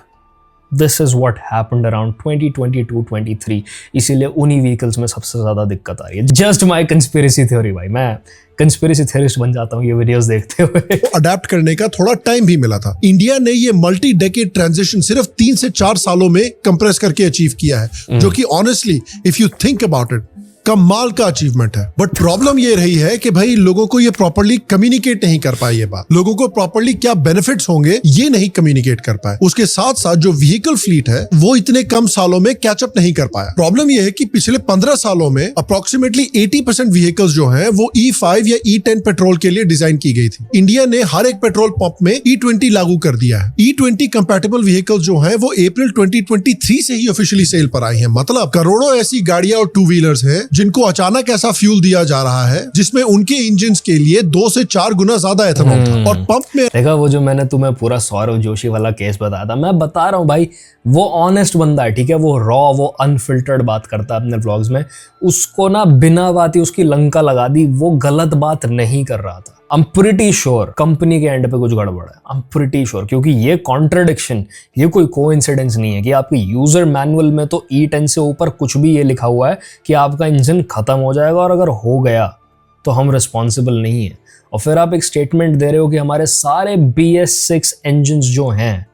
this is what happened around 2022-23, इसीलिए उन्हीं व्हीकल्स में सबसे ज्यादा दिक्कत आ रही है। जस्ट माय कंस्पिरेसी थ्योरी भाई, मैं कंस्पिरेसी थ्योरिस्ट बन जाता हूँ ये वीडियोस देखते हुए। अडेप्ट करने का थोड़ा टाइम भी मिला था। इंडिया ने ये मल्टी डेकेड ट्रांजिशन सिर्फ 3 से 4 सालों में कंप्रेस करके अचीव किया है, जो कि honestly if you think about it कमाल का अचीवमेंट है। बट प्रॉब्लम ये रही है कि भाई लोगों को ये प्रॉपर्ली कम्युनिकेट नहीं कर पाए, ये बात लोगों को प्रॉपर्ली क्या बेनिफिट्स होंगे ये नहीं कम्युनिकेट कर पाए। उसके साथ साथ जो व्हीकल फ्लीट है वो इतने कम सालों में कैचअप नहीं कर पाया। प्रॉब्लम ये है कि पिछले 15 सालों में अप्रोक्सीमेटली 80% व्हीकल्स जो हैं वो E5 या E10 पेट्रोल के लिए डिजाइन की गई थी। इंडिया ने हर एक पेट्रोल पंप में E20 लागू कर दिया है। E20 कंपैटिबल व्हीकल्स जो हैं वो अप्रैल 2023 से ही ऑफिशियली सेल पर आई हैं। मतलब करोड़ों ऐसी गाड़ियां और 2 व्हीलर्स हैं जिनको अचानक ऐसा फ्यूल दिया जा रहा है जिसमें उनके इंजन्स के लिए 2 से 4 गुना ज्यादा एथेनॉल था। और पंप में देखा वो जो मैंने तुम्हें पूरा सौरव जोशी वाला केस बताया था, मैं बता रहा हूँ भाई वो ऑनेस्ट बंदा है, ठीक है, वो रॉ, वो अनफिल्टर्ड बात करता है अपने व्लॉग्स में। उसको ना बिना बात ही उसकी लंका लगा दी, वो गलत बात नहीं कर रहा था। I am pretty sure company के एंड पे कुछ गड़बड़ है, आई एम प्रिटी श्योर, क्योंकि ये कॉन्ट्रडिक्शन, ये कोई कोइंसिडेंस नहीं है कि आपके यूजर मैनुअल में तो E10 से ऊपर कुछ भी ये लिखा हुआ है कि आपका इंजन खत्म हो जाएगा, और अगर हो गया तो हम रिस्पॉन्सिबल नहीं है। और फिर आप एक स्टेटमेंट दे रहे हो कि हमारे सारे BS6 इंजन जो हैं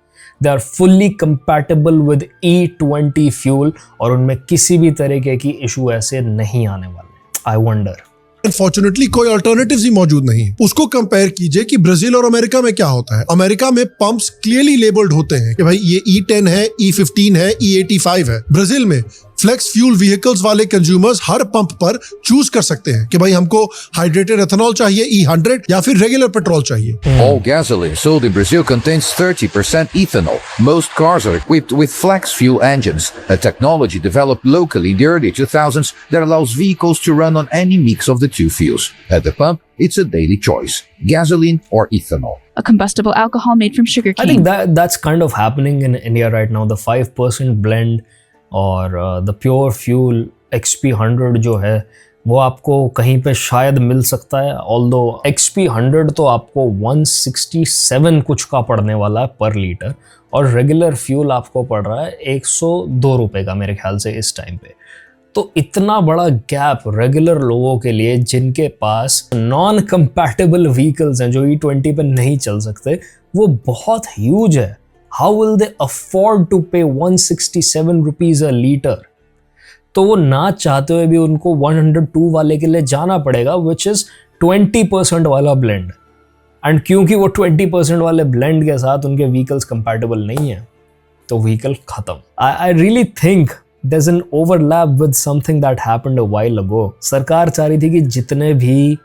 they are fully compatible with E20 fuel, और उनमें किसी भी तरीके की इशू ऐसे नहीं आने वाले। आई वंडर, अनफॉर्चुनेटली कोई अल्टरनेटिव्स ही मौजूद नहीं है। उसको कंपेयर कीजिए कि ब्राजील और अमेरिका में क्या होता है। अमेरिका में पंप्स क्लियरली लेबल्ड होते हैं कि भाई ये E10 है, E15 है, E85 है। ब्राजील में फ्लेक्स फ्यूल व्हीकल्स वाले कंज्यूमर्स हर पंप पर चूज कर सकते हैं कि भाई हमको हाइड्रेटेड एथेनॉल चाहिए E100 या फिर रेगुलर पेट्रोल चाहिए। All gasoline sold in Brazil contains 30% ethanol. Most cars are equipped with flex fuel engines, a technology developed locally in the early 2000s that allows vehicles to run on any mix of the two fuels. At the pump, it's a daily choice: gasoline or ethanol. A combustible alcohol made from sugarcane. I think that's kind of happening in India right now. The 5% blend और द प्योर फ्यूल XP100 जो है वो आपको कहीं पे शायद मिल सकता है, ऑल्दो XP100 तो आपको 167 कुछ का पड़ने वाला है पर लीटर, और रेगुलर फ्यूल आपको पड़ रहा है 102 रुपये का मेरे ख्याल से इस टाइम पे। तो इतना बड़ा गैप रेगुलर लोगों के लिए जिनके पास नॉन कंपैटिबल व्हीकल्स हैं जो E20 पे नहीं चल सकते, वो बहुत ह्यूज है। How will they afford to pay 167 rupees a liter? तो वो ना चाहते हुए भी उनको 102 वाले के लिए जाना पड़ेगा, which is 20% वाला ब्लेंड। एंड क्योंकि वो 20% वाले ब्लेंड के साथ उनके व्हीकल्स कंपैटिबल नहीं है, तो व्हीकल खत्म। I really think there's an overlap with something that happened a while ago. सरकार चाह रही थी कि जितने भी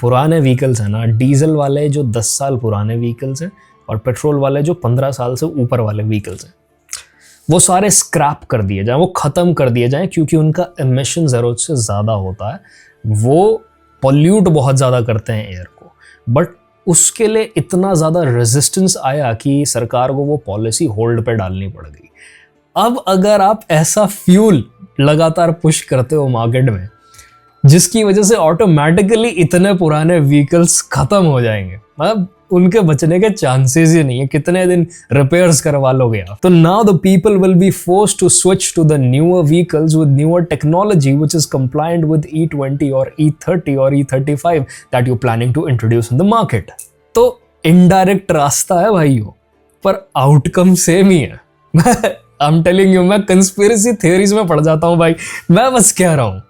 पुराने व्हीकल्स हैं ना, डीजल वाले जो 10 साल पुराने व्हीकल्स हैं और पेट्रोल वाले जो 15 साल से ऊपर वाले व्हीकल्स हैं, वो सारे स्क्रैप कर दिए जाएं, वो ख़त्म कर दिए जाएं, क्योंकि उनका एमिशन ज़रूरत से ज़्यादा होता है, वो पॉल्यूट बहुत ज़्यादा करते हैं एयर को। बट उसके लिए इतना ज़्यादा रेजिस्टेंस आया कि सरकार को वो पॉलिसी होल्ड पे डालनी पड़ गई। अब अगर आप ऐसा फ्यूल लगातार पुश करते हो मार्केट में, जिसकी वजह से ऑटोमेटिकली इतने पुराने व्हीकल्स खत्म हो जाएंगे, मतलब उनके बचने के चांसेस ही नहीं है, कितने दिन रिपेयर्स करवा लोगे आप। तो now the people will be forced to switch to the newer vehicles with newer technology which is compliant with E20 और E30 और E35 that you planning to introduce in the market. तो इनडायरेक्ट रास्ता है भाइयों, पर आउटकम सेम ही है। आई एम टेलिंग यू, मैं कंस्पिरेसी थ्योरीज में पड़ जाता हूँ भाई, मैं बस कह रहा हूँ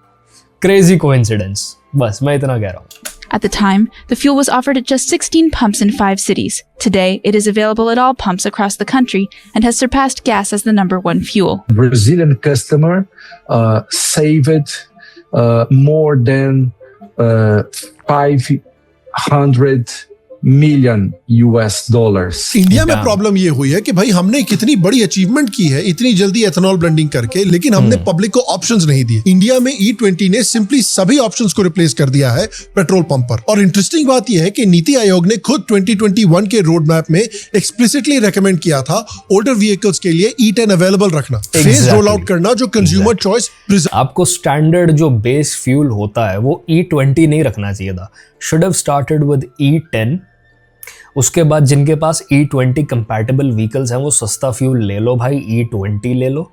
क्रेजी कोइंसिडेंस, बस मैं इतना कह रहा हूँ। At the time, the fuel was offered at just 16 pumps in 5 cities. Today, it is available at all pumps across the country and has surpassed gas as the #1 fuel. Brazilian customer saved more than 500 million US dollars. India में प्रॉब्लम ये हुई है कि भाई हमने कितनी बड़ी अचीवमेंट की है इतनी जल्दी एथेनॉल ब्लेंडिंग करके, लेकिन हमने पब्लिक को ऑप्शंस नहीं दिए। इंडिया में E20 ने सिंपली सभी ऑप्शंस को रिप्लेस कर दिया है पेट्रोल पंप पर। और इंटरेस्टिंग बात यह है कि नीति आयोग ने खुद 2021 के रोड मैप में एक्सप्लिसिटली रेकमेंड किया था ओल्डर व्हीकल्स के लिए E10 अवेलेबल रखना, फेज रोल आउट करना, जो कंज्यूमर चॉइस। आपको स्टैंडर्ड जो बेस फ्यूल होता है वो E20 नहीं रखना चाहिए था, should have started with E10। उसके बाद जिनके पास E20 कंपैटिबल व्हीकल्स हैं वो सस्ता फ्यूल ले लो भाई, E20 ले लो।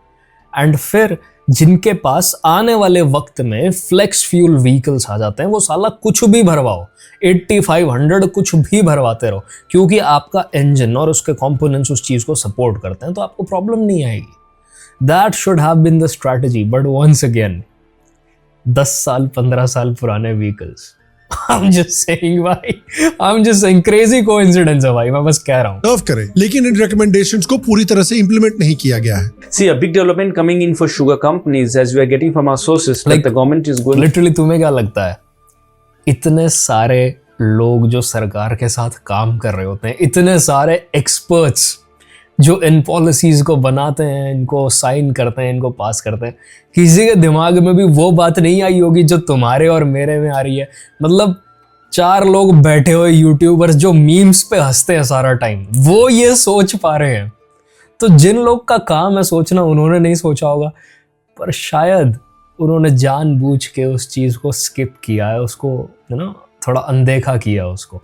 एंड फिर जिनके पास आने वाले वक्त में फ्लेक्स फ्यूल व्हीकल्स आ जाते हैं, वो साला कुछ भी भरवाओ, 8500 कुछ भी भरवाते रहो, क्योंकि आपका इंजन और उसके कंपोनेंट्स उस चीज़ को सपोर्ट करते हैं, तो आपको प्रॉब्लम नहीं आएगी। That should have been the strategy. But once again 10 साल 15 साल पुराने व्हीकल्स, I'm just saying भाई, I'm just saying crazy coincidence है भाई, मैं बस कह रहा हूँ। सर्व करें, लेकिन इन recommendations को पूरी तरह से implement नहीं किया गया है। See, a big development coming in for sugar companies, as we are getting from our sources, like the government is going. Literally, तुम्हें क्या लगता है, इतने सारे लोग जो सरकार के साथ काम कर रहे होते हैं, इतने सारे experts जो इन पॉलिसीज को बनाते हैं, इनको साइन करते हैं, इनको पास करते हैं, किसी के दिमाग में भी वो बात नहीं आई होगी जो तुम्हारे और मेरे में आ रही है। मतलब 4 लोग बैठे हुए यूट्यूबर्स जो मीम्स पे हंसते हैं सारा टाइम, वो ये सोच पा रहे हैं। तो जिन लोग का काम है सोचना, उन्होंने नहीं सोचा होगा, पर शायद उन्होंने जानबूझ के उस चीज़ को स्किप किया है, उसको थोड़ा अनदेखा किया उसको।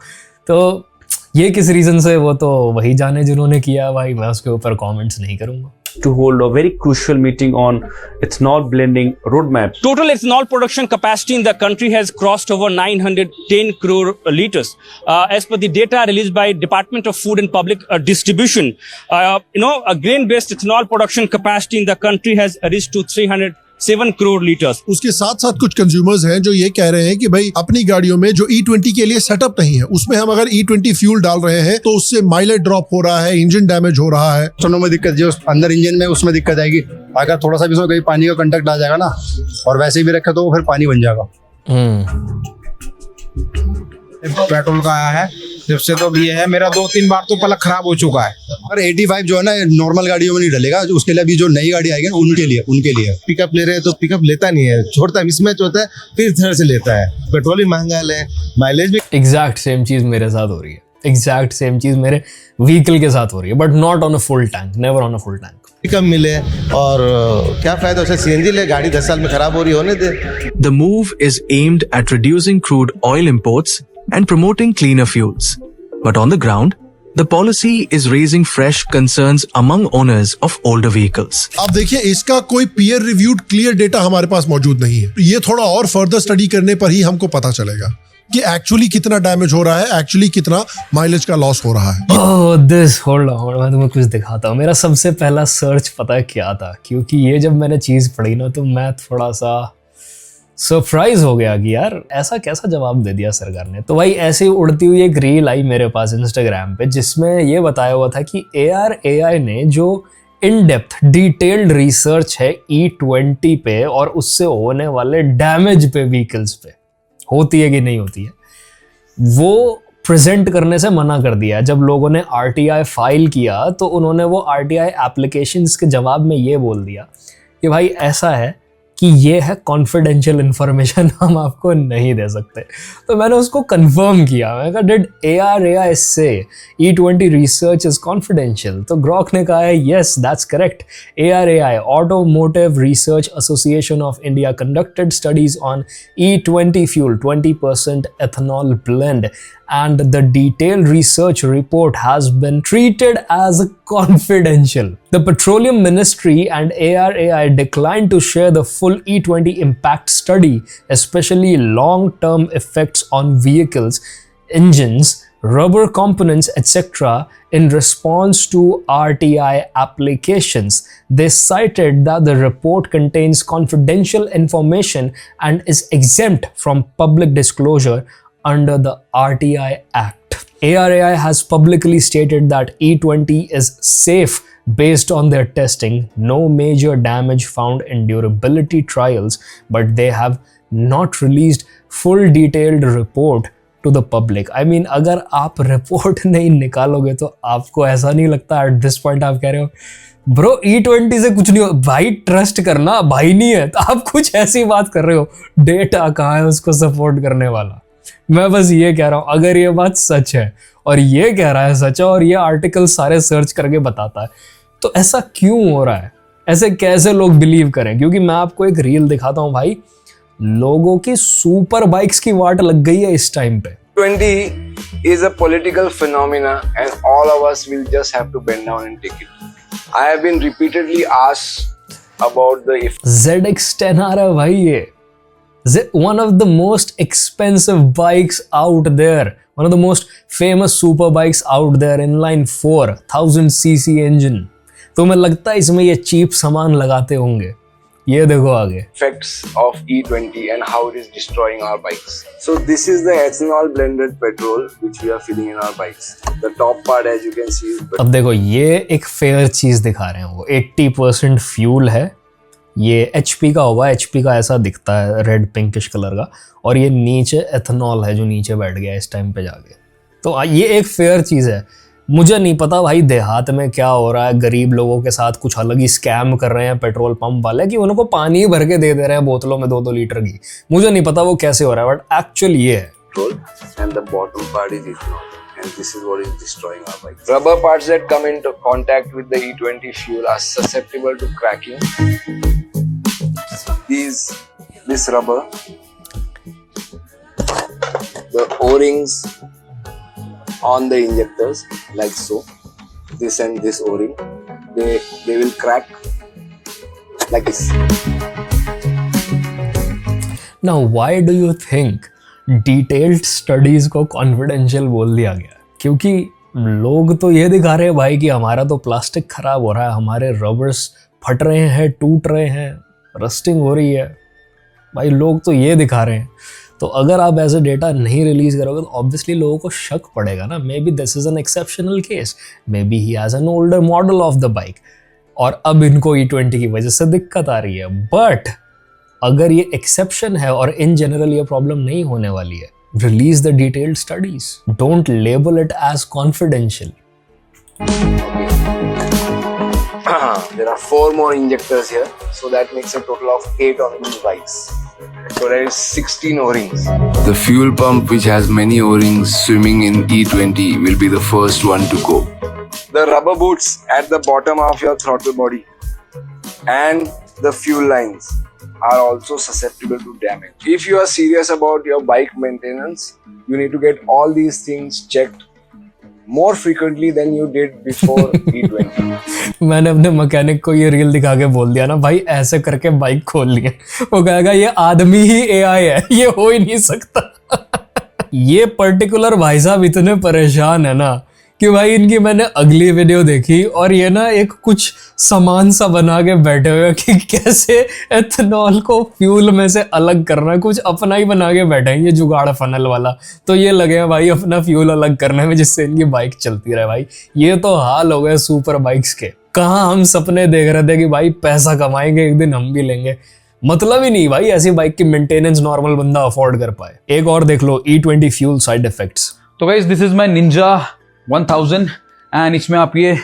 तो ये किस रीजन से, वो तो वही जाने जिन्होंने किया भाई, मैं उसके ऊपर कमेंट्स नहीं करूंगा। To hold a very crucial meeting on ethanol blending roadmap. Total ethanol production capacity in the country has crossed over 910 crore liters. As per the data released by Department of Food and Public Distribution, a grain-based ethanol production capacity in the country has reached to 307 crore liters. उसके साथ साथ कुछ कंज्यूमर्स हैं जो ये कह रहे हैं कि भाई अपनी गाड़ियों में जो E20 के लिए सेटअप नहीं है, उसमें हम अगर E20 फ्यूल डाल रहे हैं तो उससे माइलेज ड्रॉप हो रहा है, इंजन डैमेज हो रहा है। सुनो में दिक्कत, जो अंदर इंजन में उसमें दिक्कत आएगी। अगर थोड़ा सा भी उसमें कहीं पानी का कंटेक्ट आ जाएगा ना, और वैसे भी रखे तो वो फिर पानी बन जाएगा। पेट्रोल का आया है जब से, तो ये है मेरा 2-3 बार तो पलक खराब हो चुका है। अगर 85 जो है ना नॉर्मल गाड़ियों में नहीं डलेगा, उसके लिए अभी जो नई गाड़ी आएगी ना उनके लिए पिकअप ले रहे हैं तो पिकअप लेता नहीं है, छोड़ता है, मिसमैच होता है, फिर इधर से लेता है। पेट्रोल भी महंगा है, माइलेज भी। एग्जैक्ट सेम चीज मेरे साथ हो रही है, एग्जैक्ट सेम चीज मेरे व्हीकल के साथ हो रही है, but not on a full tank, never on a full tank. Pickup मिले और क्या फायदा उसे, CNG ले, गाड़ी 10 साल में खराब हो रही होने दे। The move is aimed at reducing crude oil imports and promoting cleaner fuels. But on the ground, the policy is raising fresh concerns among owners of older vehicles. अब देखिए, इसका कोई पीयर रिव्यूड क्लियर डेटा हमारे पास मौजूद नहीं है। ये थोड़ा और फर्दर स्टडी करने पर ही हमको पता चलेगा कि एक्चुअली कितना डैमेज हो रहा है, एक्चुअली कितना माइलेज का लॉस हो रहा है। होल्ड ऑन, मैं तुम्हें कुछ दिखाता हूँ। मेरा सबसे पहला सर्च पता है क्या था, क्योंकि ये जब मैंने चीज़ पढ़ी ना तो मैं थोड़ा सा सरप्राइज हो गया कि यार ऐसा कैसा जवाब दे दिया सरकार ने। तो भाई ऐसे ही उड़ती हुई एक रील आई मेरे पास इंस्टाग्राम पे, जिसमें ये बताया हुआ था कि ARAI ने जो इन डेप्थ डिटेल्ड रिसर्च है E20 पे और उससे होने वाले डैमेज पे व्हीकल्स पे, होती है कि नहीं होती है, वो प्रेजेंट करने से मना कर दिया। जब लोगों ने RTI फाइल किया तो उन्होंने वो RTI एप्लीकेशंस के जवाब में ये बोल दिया कि भाई ऐसा है कि ये है कॉन्फिडेंशियल इंफॉर्मेशन, हम आपको नहीं दे सकते। तो मैंने उसको कंफर्म किया, मैंने कहा डिड ARAI से E20 रिसर्च इज कॉन्फिडेंशियल? तो ग्रॉक ने कहा है yes that's correct. ARAI automotive research association of India conducted studies on E20 fuel 20% ethanol blend and the detailed research report has been treated as confidential. The Petroleum Ministry and ARAI declined to share the full E20 impact study, especially long-term effects on vehicles, engines, rubber components, etc. in response to RTI applications. They cited that the report contains confidential information and is exempt from public disclosure under the RTI Act. ARAI has publicly stated that E20 is safe based on their testing, no major damage found in durability trials, but they have not released full detailed report to the public. I mean, अगर आप रिपोर्ट नहीं निकालोगे तो आपको ऐसा नहीं लगता एट दिस पॉइंट आप कह रहे हो ब्रो E20 से कुछ नहीं हो भाई, ट्रस्ट करना भाई नहीं है, तो आप कुछ ऐसी बात कर रहे हो, डेटा कहाँ है उसको सपोर्ट करने वाला। मैं बस ये कह रहा हूं अगर ये बात सच है और ये कह रहा है सच है और ये आर्टिकल सारे सर्च करके बताता है, तो ऐसा क्यों हो रहा है? ऐसे कैसे लोग बिलीव करें? क्योंकि मैं आपको एक रील दिखाता हूं भाई, लोगों की सुपर बाइक्स की वाट लग गई है इस टाइम पे। 20 is a political phenomena and all of us will just have to bend down and take it. I have been repeatedly asked about the ZX10 आ रहा है भाई, ये one of the most expensive bikes out there, one of the most famous super bikes out there, inline 4 1000cc engine। तो मैं लगता है इसमें ये चीप सामान लगाते होंगे। ये देखो आगे effects of E20 and how it is destroying our bikes. So this is the ethanol blended petrol which we are filling in our bikes. The top part as you can see is अब देखो ये एक फेयर चीज दिखा रहे हैं, वो 80% फ्यूल है, ये HP का होगा, HP का ऐसा दिखता है रेड पिंकिश कलर का, और ये नीचे एथेनॉल है जो नीचे बैठ गया इस टाइम पे जाके। तो ये एक फेयर चीज़ है। मुझे नहीं पता भाई देहात में क्या हो रहा है, गरीब लोगों के साथ कुछ अलग ही स्कैम कर रहे हैं पेट्रोल पंप वाले कि उनको पानी भर के दे रहे हैं बोतलों में 2-2 लीटर की। मुझे नहीं पता वो कैसे हो रहा है, बट एक्चुअल ये है। and the bottom part is ethanol, and this is what is destroying our bike. Rubber parts that come into contact with the E20 fuel are susceptible to cracking. This rubber, the O-rings on the injectors like so, this and this O-ring, they will crack like this. Now why do you think detailed studies को कॉन्फिडेंशियल बोल दिया गया? क्योंकि लोग तो ये दिखा रहे हैं भाई कि हमारा तो प्लास्टिक खराब हो रहा है, हमारे रबर्स फट रहे हैं, टूट रहे हैं, रस्टिंग हो रही है। भाई लोग तो ये दिखा रहे हैं। तो अगर आप ऐसे डेटा नहीं रिलीज करोगे तो ऑब्वियसली लोगों को शक पड़ेगा ना, may be this is an exceptional case, may be he has an older model of the bike और अब इनको E20 की वजह से दिक्कत आ रही है। बट अगर ये एक्सेप्शन है और इन जनरल ये प्रॉब्लम नहीं होने वाली है, release the detailed studies, don't label it as confidential. There are 4 more injectors here, so that makes a total of 8 on these bikes. So there is 16 O-rings. The fuel pump which has many O-rings swimming in E20 will be the first one to go. The rubber boots at the bottom of your throttle body and the fuel lines are also susceptible to damage. If you are serious about your bike maintenance, you need to get all these things checked more frequently than you did before E20. मैंने अपने मैकेनिक को ये रील दिखा के बोल दिया ना भाई ऐसे करके बाइक खोल ली है, वो कहेगा ये आदमी ही AI है, ये हो ही नहीं सकता। ये पर्टिकुलर भाई साहब इतने परेशान है ना कि भाई इनकी मैंने अगली वीडियो देखी और ये ना एक कुछ सामान सा बना के बैठे हुए कि कैसे एथेनॉल को फ्यूल में से अलग करना है, कुछ अपना ही बना के बैठे हैं ये जुगाड़ फनल वाला। तो ये लगे हैं भाई अपना फ्यूल अलग करने में जिससे इनकी बाइक चलती रहे। भाई ये तो हाल हो गए सुपर बाइक्स के। कहाँ हम सपने देख रहे थे कि भाई पैसा कमाएंगे एक दिन हम भी लेंगे, मतलब ही नहीं भाई ऐसी बाइक की मेंटेनेंस नॉर्मल बंदा अफोर्ड कर पाए। एक और देख लो E20 फ्यूल साइड इफेक्ट्स। तो guys this is my Ninja 1000 and इसमें आप ये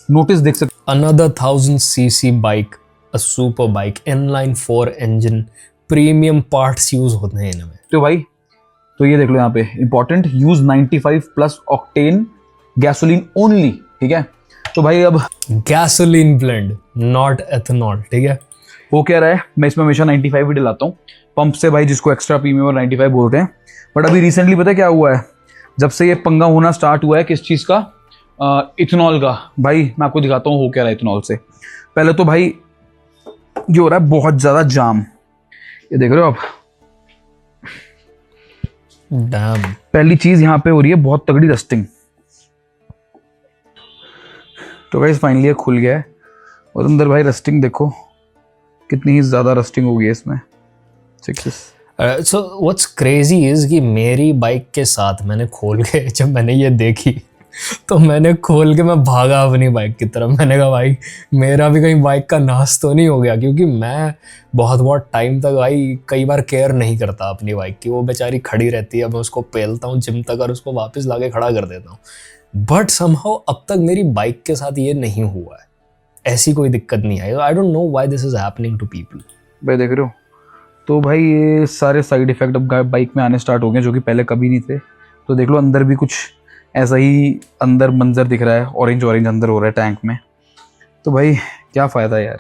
नोटिस देख सकते। Another 1000cc bike, a super bike, inline 4 engine, premium parts use होते हैं इनमें। तो भाई तो ये देख लो यहाँ पे important, use 95+ octane gasoline only, ठीक है। तो भाई अब गैसोलीन ब्लेंड नॉट एथेनॉल, ठीक है। वो कह रहा है मैं इसमें हमेशा 95 ही डलाता हूँ पंप से भाई, जिसको एक्स्ट्रा प्रीमियम और 95 बोलते हैं। बट अभी रिसेंटली पता है क्या हुआ है, जब से ये पंगा होना स्टार्ट हुआ है किस चीज़ का, इथेनॉल का। भाई मैं आपको दिखाता हूँ हो क्या रहा है इथेनॉल से। पहले तो भाई ये हो रहा है बहुत ज़्यादा जाम, ये देख रहे हो आप। डैम। पहली चीज़ यहाँ पे हो रही है बहुत तगड़ी रस्टिंग। तो गाइस फाइनली ये खुल गया है और अंदर भाई रस्टिंग देखो कितनी ही ज़्यादा रस्टिंग हो गई है इसमें। सो व्हाट्स क्रेजी इज कि मेरी बाइक के साथ मैंने खोल के जब मैंने ये देखी तो मैंने खोल के मैं भागा अपनी बाइक की तरफ। मैंने कहा भाई मेरा भी कहीं बाइक का नाश तो नहीं हो गया, क्योंकि मैं बहुत टाइम तक भाई कई बार केयर नहीं करता अपनी बाइक की। वो बेचारी खड़ी रहती है, मैं उसको पेलता हूँ जिम तक और उसको वापस लाके खड़ा कर देता हूँ। बट समहाउ अब तक मेरी बाइक के साथ ये नहीं हुआ है, ऐसी कोई दिक्कत नहीं आई। I don't know why this is happening to people. भाई देख रहे हो, तो भाई ये सारे साइड इफेक्ट अब बाइक में आने स्टार्ट हो गए जो कि पहले कभी नहीं थे। तो देख लो अंदर भी कुछ ऐसा ही अंदर मंजर दिख रहा है, ऑरेंज अंदर हो रहा है टैंक में। तो भाई क्या फ़ायदा यार,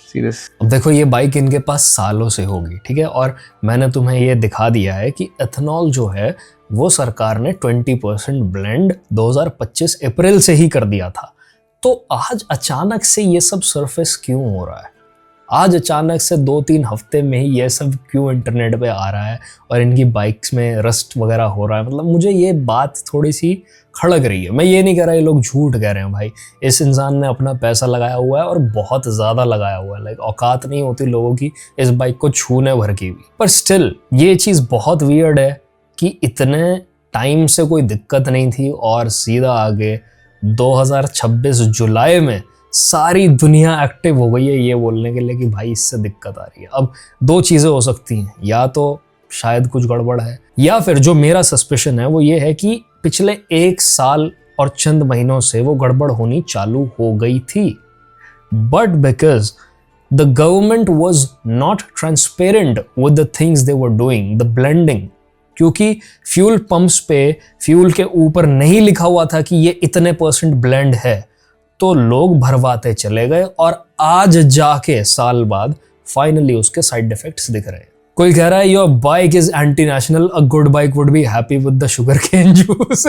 सीरियस। अब देखो ये बाइक इनके पास सालों से होगी, ठीक है, और मैंने तुम्हें ये दिखा दिया है कि एथेनॉल जो है वो सरकार ने 20% ब्लेंड 2025 अप्रैल से ही कर दिया था। तो आज अचानक से ये सब सरफेस क्यों हो रहा है? आज अचानक से 2-3 हफ्ते में ही ये सब क्यों इंटरनेट पे आ रहा है और इनकी बाइक्स में रस्ट वगैरह हो रहा है? मतलब मुझे ये बात थोड़ी सी खड़क रही है। मैं ये नहीं कह रहा ये लोग झूठ कह रहे हैं भाई, इस इंसान ने अपना पैसा लगाया हुआ है और बहुत ज़्यादा लगाया हुआ है। लाइक औकात नहीं होती लोगों की इस बाइक को छूने भर की भी। पर स्टिल ये चीज़ बहुत वियर्ड है कि इतने टाइम से कोई दिक्कत नहीं थी और सीधा आगे 2026 जुलाई में सारी दुनिया एक्टिव हो गई है ये बोलने के लिए कि भाई इससे दिक्कत आ रही है। अब दो चीज़ें हो सकती हैं, या तो शायद कुछ गड़बड़ है, या फिर जो मेरा सस्पिशन है वो ये है कि पिछले 1 साल और चंद महीनों से वो गड़बड़ होनी चालू हो गई थी। But because the government was not transparent with the things they were doing, the blending, क्योंकि फ्यूल पंप्स पे फ्यूल के ऊपर नहीं लिखा हुआ था कि ये इतने % ब्लेंड है, तो लोग भरवाते चले गए और आज जाके साल बाद फाइनली उसके साइड इफेक्ट्स दिख रहे हैं। कोई कह रहा है your bike is anti national, a good bike would be happy with the sugarcane juice.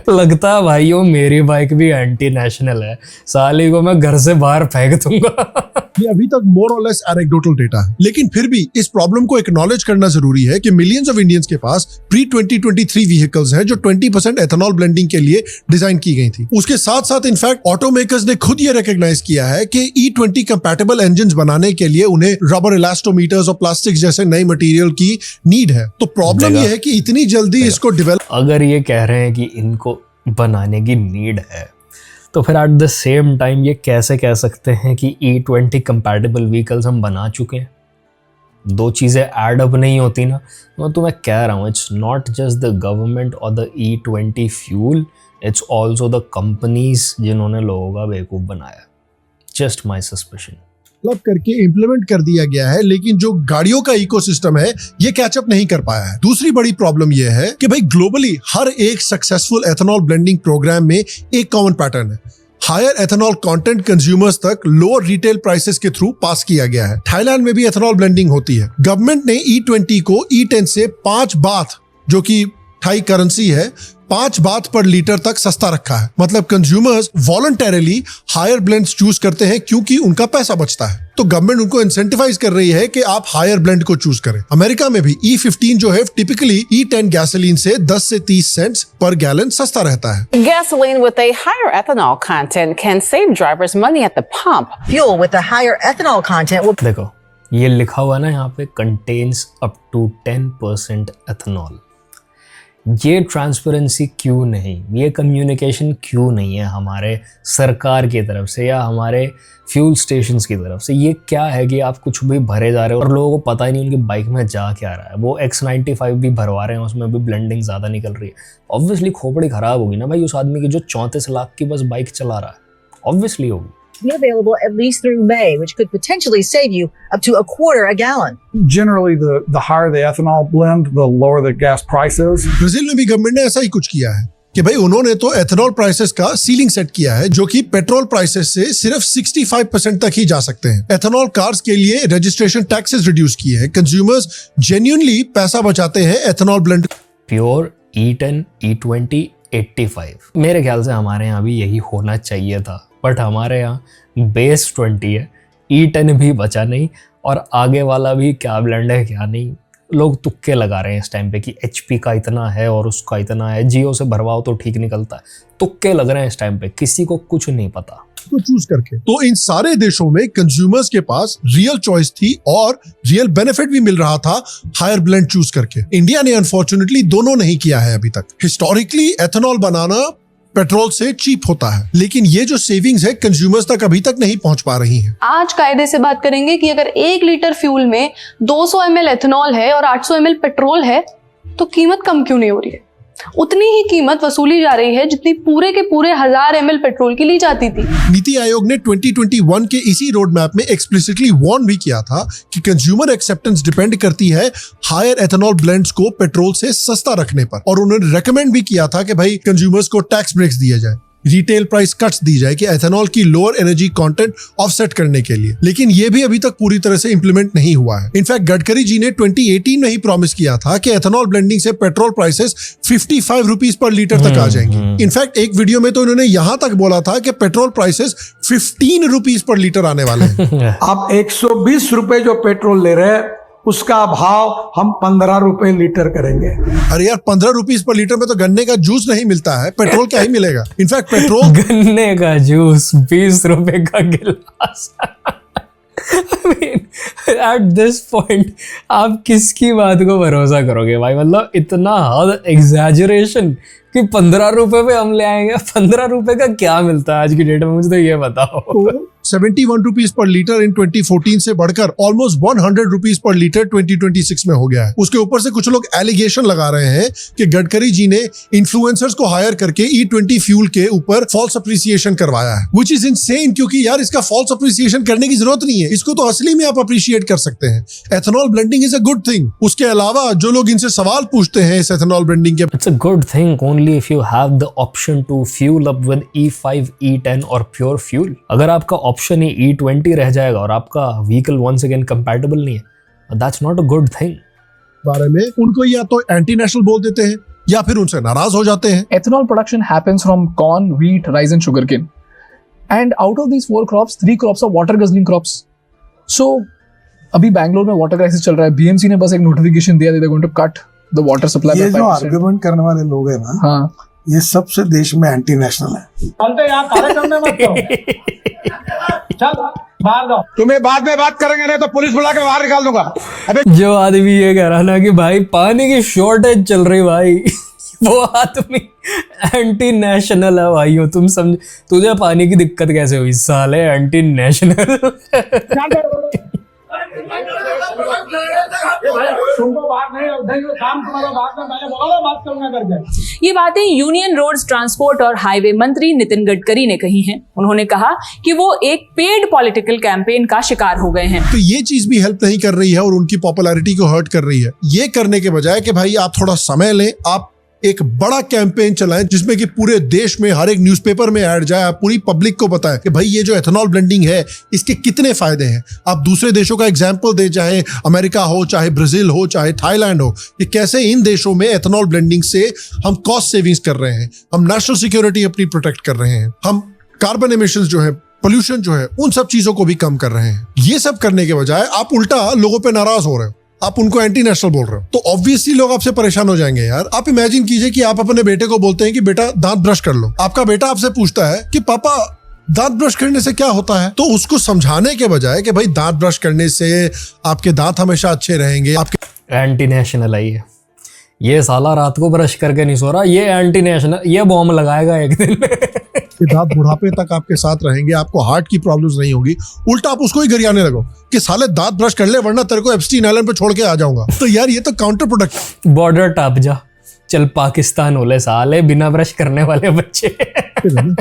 लगता है भाइयों मेरी बाइक भी एंटी नेशनल है, साली को मैं घर से बाहर फेंक दूंगा। ये अभी तक मोर और लेस एनेक्डोटल डेटा है, लेकिन फिर भी इस प्रॉब्लम को एक्नॉलेज करना जरूरी है कि मिलियंस ऑफ इंडियंस के पास प्री 2023 व्हीकल्स हैं जो 20% एथेनॉल ब्लेंडिंग के लिए डिजाइन की गई थी। उसके साथ साथ इनफैक्ट ऑटो मेकर्स ने खुद ये रिकॉग्नाइज किया है कि E20 कंपैटिबल इंजन बनाने के लिए उन्हें रबर इलास्टोमीटर्स और प्लास्टिक जैसे नए मटेरियल की नीड है। तो प्रॉब्लम ये है कि इतनी जल्दी इसको डेवलप, अगर ये कह रहे हैं कि इनको बनाने की नीड है, तो फिर एट द सेम टाइम ये कैसे कह सकते हैं कि E20 कंपैटिबल व्हीकल्स हम बना चुके हैं? दो चीज़ें ऐड अप नहीं होती ना। मैं तुम्हें कह रहा हूँ it's not just the government और the E20 fuel, it's also the companies जिन्होंने लोगों का बेवकूफ़ बनाया। Just my suspicion. करके इम्प्लीमेंट कर दिया गया है, लेकिन जो गाड़ियों का इकोसिस्टम है ये कैचअप नहीं कर पाया है। दूसरी बड़ी प्रॉब्लम ये है कि भाई ग्लोबली हर एक सक्सेसफुल एथेनॉल ब्लेंडिंग प्रोग्राम में एक कॉमन पैटर्न है, हायर एथेनॉल कंटेंट कंज्यूमर्स तक लोअर रिटेल प्राइसेस के थ्रू पास किया गया है। थाईलैंड में भी एथेनॉल ब्लेंडिंग होती है। गवर्नमेंट ने E20 को E10 से 5 बाथ, जो कि थाई करेंसी है, 5 बाथ पर लीटर तक सस्ता रखा है। मतलब consumers voluntarily higher blends choose करते हैं क्योंकि उनका पैसा बचता है। तो गवर्नमेंट उनको इंसेंटिवाइज कर रही है कि आप हायर ब्लेंड को चूज करें। अमेरिका में भी E15 जो है टिपिकली E10 गैसोलीन से 10 से 30 सेंट्स पर गैलन सस्ता रहता है। Gasoline with a higher ethanol content can save drivers money at the pump. Fuel with a higher ethanol content will... देखो ये लिखा हुआ ना यहाँ पे, कंटेन्स अप टू 10% एथेनॉल। ये ट्रांसपेरेंसी क्यों नहीं, ये कम्युनिकेशन क्यों नहीं है हमारे सरकार की तरफ से या हमारे फ्यूल स्टेशंस की तरफ से? ये क्या है कि आप कुछ भी भरे जा रहे हो और लोगों को पता ही नहीं उनकी बाइक में जा क्या रहा है। वो X95 भी भरवा रहे हैं, उसमें भी ब्लेंडिंग ज़्यादा निकल रही है। ऑब्वियसली खोपड़ी ख़राब होगी ना भाई उस आदमी की जो 34 लाख की बस बाइक चला रहा है, ऑब्वियसली होगी। Be available at least through May, which could potentially save you up to a quarter a gallon. Generally, the higher the ethanol blend, the lower the gas prices. Brazil में भी गवर्नमेंट ने ऐसा ही कुछ किया है कि भाई उन्होंने तो एथेनॉल प्राइसेस का सीलिंग सेट किया है जो कि पेट्रोल प्राइसेस से सिर्फ 65% तक ही जा सकते हैं। एथेनॉल कार्स के लिए रजिस्ट्रेशन टैक्सेस रिड्यूस किए हैं। कंज्यूमर्स जेन्युइनली पैसा बचाते हैं ethanol blend. Pure E10, E20, 85 मेरे ख्याल से हमारे यहाँ भी यही होना चाहिए था, बट हमारे यहाँ बेस 20 है, E10 भी बचा नहीं और आगे वाला भी क्या ब्लेंड है क्या नहीं। लोग तुक्के लगा रहे हैं इस टाइम पे कि HP का इतना है और उसका इतना है, जियो से भरवाओ तो ठीक निकलता है। तुक्के लग रहे हैं इस टाइम पे, किसी को कुछ नहीं पता को चूज करके। तो इन सारे देशों में कंज्यूमर्स के पास रियल चॉइस थी और रियल बेनिफिट भी मिल रहा था हायर ब्लेंड चूज करके। इंडिया ने अनफॉर्चुनेटली दोनों नहीं किया है अभी तक। हिस्टोरिकली एथेनॉल बनाना पेट्रोल से चीप होता है, लेकिन ये जो सेविंग्स है कंज्यूमर्स तक अभी तक नहीं पहुंच पा रही हैं। आज कायदे से बात करेंगे कि अगर 1 लीटर फ्यूल में 200 ml एथेनॉल है और 800 ml पेट्रोल है तो कीमत कम क्यों नहीं हो रही है? उतनी ही कीमत वसूली जा रही है जितनी पूरे के पूरे 1000 ml पेट्रोल की ली जाती थी। नीति आयोग ने 2021 के इसी रोड मैप में एक्सप्लिसिटली वार्न भी किया था कि कंज्यूमर एक्सेप्टेंस डिपेंड करती है हायर एथेनॉल ब्लेंड्स को पेट्रोल से सस्ता रखने पर, और उन्होंने रेकमेंड भी किया था कि भाई कंज्यूमर्स को टैक्स ब्रेक्स दिए जाए, रिटेल प्राइस कट्स दी जाए कि एथेनॉल की लोअर एनर्जी कंटेंट ऑफसेट करने के लिए। लेकिन ये भी अभी तक पूरी तरह से इंप्लीमेंट नहीं हुआ है। इनफैक्ट गडकरी जी ने 2018 में ही प्रॉमिस किया था कि एथेनॉल ब्लेंडिंग से पेट्रोल प्राइसेस 55 रुपीस पर लीटर तक आ जाएंगी। इनफैक्ट एक वीडियो में तो इन्होंने यहां तक बोला था कि पेट्रोल प्राइसेस 15 रुपीस पर लीटर आने वाले हैं। आप 120 रुपए जो पेट्रोल ले रहे हैं उसका भाव हम 15 रुपए लीटर करेंगे। अरे यार 15 रुपीस पर लीटर में तो गन्ने का जूस नहीं मिलता है, पेट्रोल क्या ही मिलेगा। इनफैक्ट पेट्रोल गन्ने का जूस 20 रुपए का गिलास। एट दिस पॉइंट आप किसकी बात को भरोसा करोगे भाई? मतलब इतना हद एग्जैजरेशन कि 15 रुपए पे हम ले आएंगे। 15 रुपए का क्या मिलता है आज की डेट में, मुझे तो ये बताओ। 71 रुपीस पर लीटर इन 2014 से बढ़कर ऑलमोस्ट 100 रुपीस पर लीटर 2026 में हो गया है। उसके ऊपर से कुछ लोग एलिगेशन लगा रहे हैं कि गडकरी जी ने इन्फ्लुएंसर्स को हायर करके E20 फ्यूल के ऊपर फॉल्स अप्रिसिएशन करवाया है, व्हिच इज इनसेन, क्योंकि यार इसका फॉल्स अप्रिसिएशन करने की जरूरत नहीं है। इसको तो असली में आप अप्रिशिएट कर सकते हैं। Ethanol blending is a good thing. उसके अलावा जो लोग इनसे सवाल पूछते हैं इस एथेनॉल ब्लेंडिंग के, it's a good thing only if you have the option to fuel up with E5, E10 और प्योर फ्यूल। अगर आपका ऑप्शन ही E20 रह जाएगा और आपका व्हीकल वंस अगेन कंपैटिबल नहीं है, that's not a good thing. बारे में उनको या तो एंटी नेशनल बोल देते हैं या फिर उनसे नाराज हो जाते हैं। Ethanol production happens from corn, wheat, rice and sugarcane. And out of these 4 crops, 3 crops are water guzzling crops. So अभी बैंगलोर में वाटर क्राइसिस चल रहा है। BMC ने बस एक नोटिफिकेशन दिया, they are going to cut the water supply by 5%. ये जो आर्गुमेंट करने वाले लोग हैं ना, हाँ, ये सबसे देश में एंटी नेशनल है। तुम्हें बाद में बात करेंगे नहीं तो पुलिस बुला के बाहर निकाल दूंगा। अबे जो आदमी ये कह रहा ना कि भाई पानी की शॉर्टेज चल रही भाई, वो आदमी एंटी नेशनल है भाइयों। तुम समझ, तुझे पानी की दिक्कत कैसे हुई साले? Anti national. ये बातें यूनियन रोड्स ट्रांसपोर्ट और हाईवे मंत्री नितिन गडकरी ने कही हैं। उन्होंने कहा कि वो एक पेड पॉलिटिकल कैंपेन का शिकार हो गए हैं। तो ये चीज भी हेल्प नहीं कर रही है और उनकी पॉपुलैरिटी को हर्ट कर रही है। ये करने के बजाय कि भाई आप थोड़ा समय लें, आप एक बड़ा कैंपेन चलाएं जिसमें कि पूरे देश में हर एक न्यूज़पेपर में ऐड जाए, आप पूरी पब्लिक को बताएं कि भाई ये जो एथेनॉल ब्लेंडिंग है इसके कितने फायदे हैं। आप दूसरे देशों का एग्जांपल दे, चाहे अमेरिका हो, चाहे ब्राजील हो, चाहे थाईलैंड हो, कि कैसे इन देशों में एथेनॉल ब्लेंडिंग से हम कॉस्ट सेविंग्स कर रहे हैं, हम नेशनल सिक्योरिटी अपनी प्रोटेक्ट कर रहे हैं, हम कार्बन एमिशंस जो है, पोल्यूशन जो है, उन सब चीजों को भी कम कर रहे हैं। ये सब करने के बजाय आप उल्टा लोगों पे नाराज हो रहे हो, आप उनको एंटी नेशनल बोल रहे हो, तो ऑब्वियसली लोग आपसे परेशान हो जाएंगे यार। आप इमेजिन कीजिए कि आप अपने बेटे को बोलते हैं कि बेटा दांत ब्रश कर लो। आपका बेटा आपसे पूछता है कि पापा दांत ब्रश करने से क्या होता है, तो उसको समझाने के बजाय कि भाई दांत ब्रश करने से आपके दांत हमेशा अच्छे रहेंगे, आपके एंटी नेशनल आई है। ये साला रात को ब्रश करके नहीं सो रहा, ये एंटी नेशनल, ये बॉम्ब लगाएगा एक दिन। ये दांत बुढ़ापे तक आपके साथ रहेंगे, आपको हार्ट की प्रॉब्लम्स नहीं होगी। उल्टा आप उसको ही गरियाने लगो कि साले दांत ब्रश कर ले वरना तेरे को एप्स्टीन आइलैंड पे छोड़ के आ जाऊंगा। तो यार ये तो काउंटर प्रोडक्टिव। बॉर्डर टाप जा, चल पाकिस्तान होले साले बिना ब्रश करने वाले बच्चे।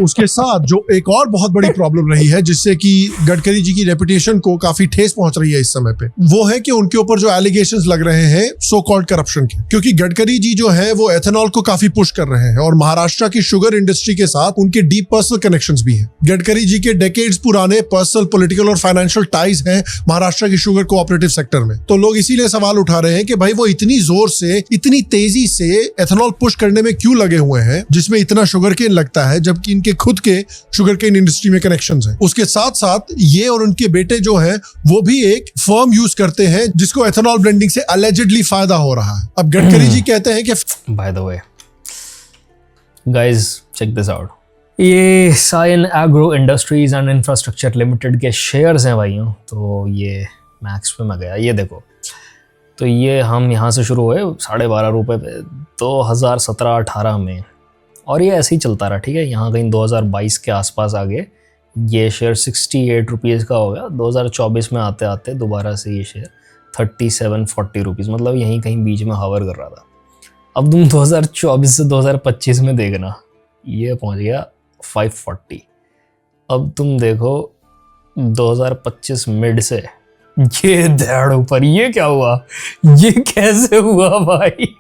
उसके साथ जो एक और बहुत बड़ी प्रॉब्लम रही है जिससे कि गडकरी जी की रेपुटेशन को काफी ठेस पहुंच रही है इस समय पे, वो है कि उनके ऊपर जो एलिगेशंस लग रहे हैं सो कॉल्ड करप्शन के। क्योंकि गडकरी जी जो है वो एथेनॉल को काफी पुश कर रहे हैं और महाराष्ट्र की शुगर इंडस्ट्री के साथ उनके डीप पर्सनल कनेक्शंस भी हैं। गडकरी जी के डेकेड्स पुराने पर्सनल, पॉलिटिकल और फाइनेंशियल टाइज हैं महाराष्ट्र की शुगर कोऑपरेटिव सेक्टर में। तो लोग इसीलिए सवाल उठा रहे हैं कि भाई वो इतनी जोर से, इतनी तेजी से एथेनॉल पुश करने में क्यों लगे हुए हैं जिसमें इतना शुगर केन लगता है, जबकि इनके खुद के शुगर केन इंडस्ट्री में कनेक्शंस हैं। उसके साथ साथ ये और उनके बेटे जो हैं वो भी एक फर्म यूज करते हैं जिसको एथेनॉल ब्लेंडिंग से अलेजिडली फायदा हो रहा है। अब गडकरी जी कहते हैं कि by the way guys check this out, ये Sign Agro Industries and Infrastructure Limited के शेयर्स हैं भाइयों। तो ये मैक्स पे मैं गया, ये देखो, तो ये हम यहाँ से शुरू हुए 12.5 रुपये पे 2017-18 में, और ये ऐसे ही चलता रहा। ठीक है, यहाँ कहीं 2022 के आसपास आ गए, ये शेयर 68 रुपीज़ का हो गया। 2024 में आते आते दोबारा से ये शेयर 37-40 रुपीज़, मतलब यहीं कहीं बीच में हवर कर रहा था। अब तुम 2024 से 2025 में देखना, ये पहुँच गया 540। अब तुम देखो 2025 मिड से ये धड़ ऊपर, ये क्या हुआ, ये कैसे हुआ भाई?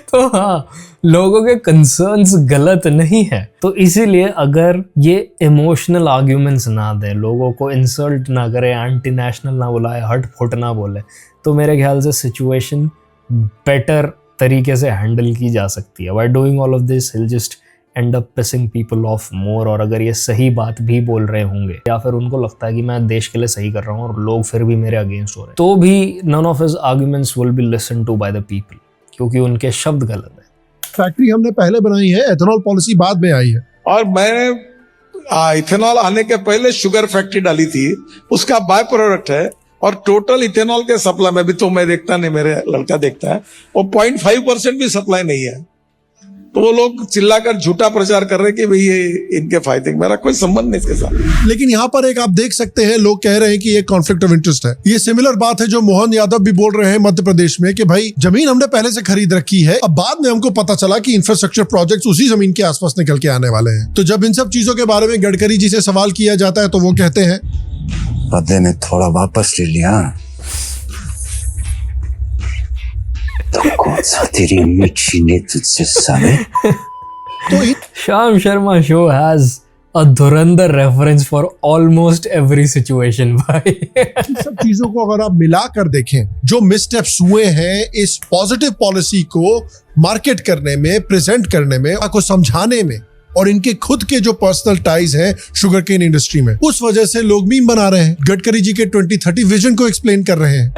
तो हाँ, लोगों के कंसर्न्स गलत नहीं है। तो इसीलिए अगर ये इमोशनल आर्ग्यूमेंट्स ना दें, लोगों को इंसल्ट ना करें, एंटी नेशनल ना बुलाए, हट फुट ना बोले, तो मेरे ख्याल से सिचुएशन बेटर तरीके से हैंडल की जा सकती है। By doing all of this he'll just end up pissing people off more. और अगर ये सही बात भी बोल रहे होंगे या फिर उनको लगता है कि मैं देश के लिए सही कर रहा हूँ और लोग फिर भी मेरे अगेंस्ट हो रहे हैं, तो भी none of his arguments will be listen to by the people, क्योंकि उनके शब्द गलत है। फैक्ट्री हमने पहले बनाई है, एथेनॉल पॉलिसी बाद में आई है। और मैंने इथेनॉल आने के पहले शुगर फैक्ट्री डाली थी, उसका बाय प्रोडक्ट है। और टोटल इथेनॉल के सप्लाई में भी, तो मैं देखता नहीं, मेरे लड़का देखता है, वो 0.5% भी सप्लाई नहीं है। तो वो लोग चिल्लाकर झूठा प्रचार कर रहे हैं कि भाई ये इनके फायदे, मेरा कोई संबंध नहीं इसके साथ। लेकिन यहाँ पर एक आप देख सकते हैं, लोग कह रहे हैं कि ये कॉन्फ्लिक्ट ऑफ इंटरेस्ट है। ये सिमिलर बात है जो मोहन यादव भी बोल रहे हैं मध्य प्रदेश में कि भाई जमीन हमने पहले से खरीद रखी है, अब बाद में हमको पता चला कि इंफ्रास्ट्रक्चर प्रोजेक्ट्स उसी जमीन के आसपास निकल के आने वाले हैं। तो जब इन सब चीजों के बारे में गडकरी जी से सवाल किया जाता है तो वो कहते हैं, बदले में थोड़ा वापस ले लिया तो कौन सा तेरी मिर्ची ने तुझसे साले। तो Shyam Sharma show has a Dhurandhar reference for almost every situation भाई। इन सब चीजों को अगर आप मिलाकर देखें, जो मिसस्टेप्स हुए हैं इस पॉजिटिव पॉलिसी को मार्केट करने में, प्रेजेंट करने में, आपको समझाने में, और इनके खुद के जो पर्सनल टाइज हैं शुगर केन इंडस्ट्री में, उस वजह से लोग मीम बना रहे हैं, गडकरी जी के 2030 विजन को एक्सप्लेन कर रहे हैं।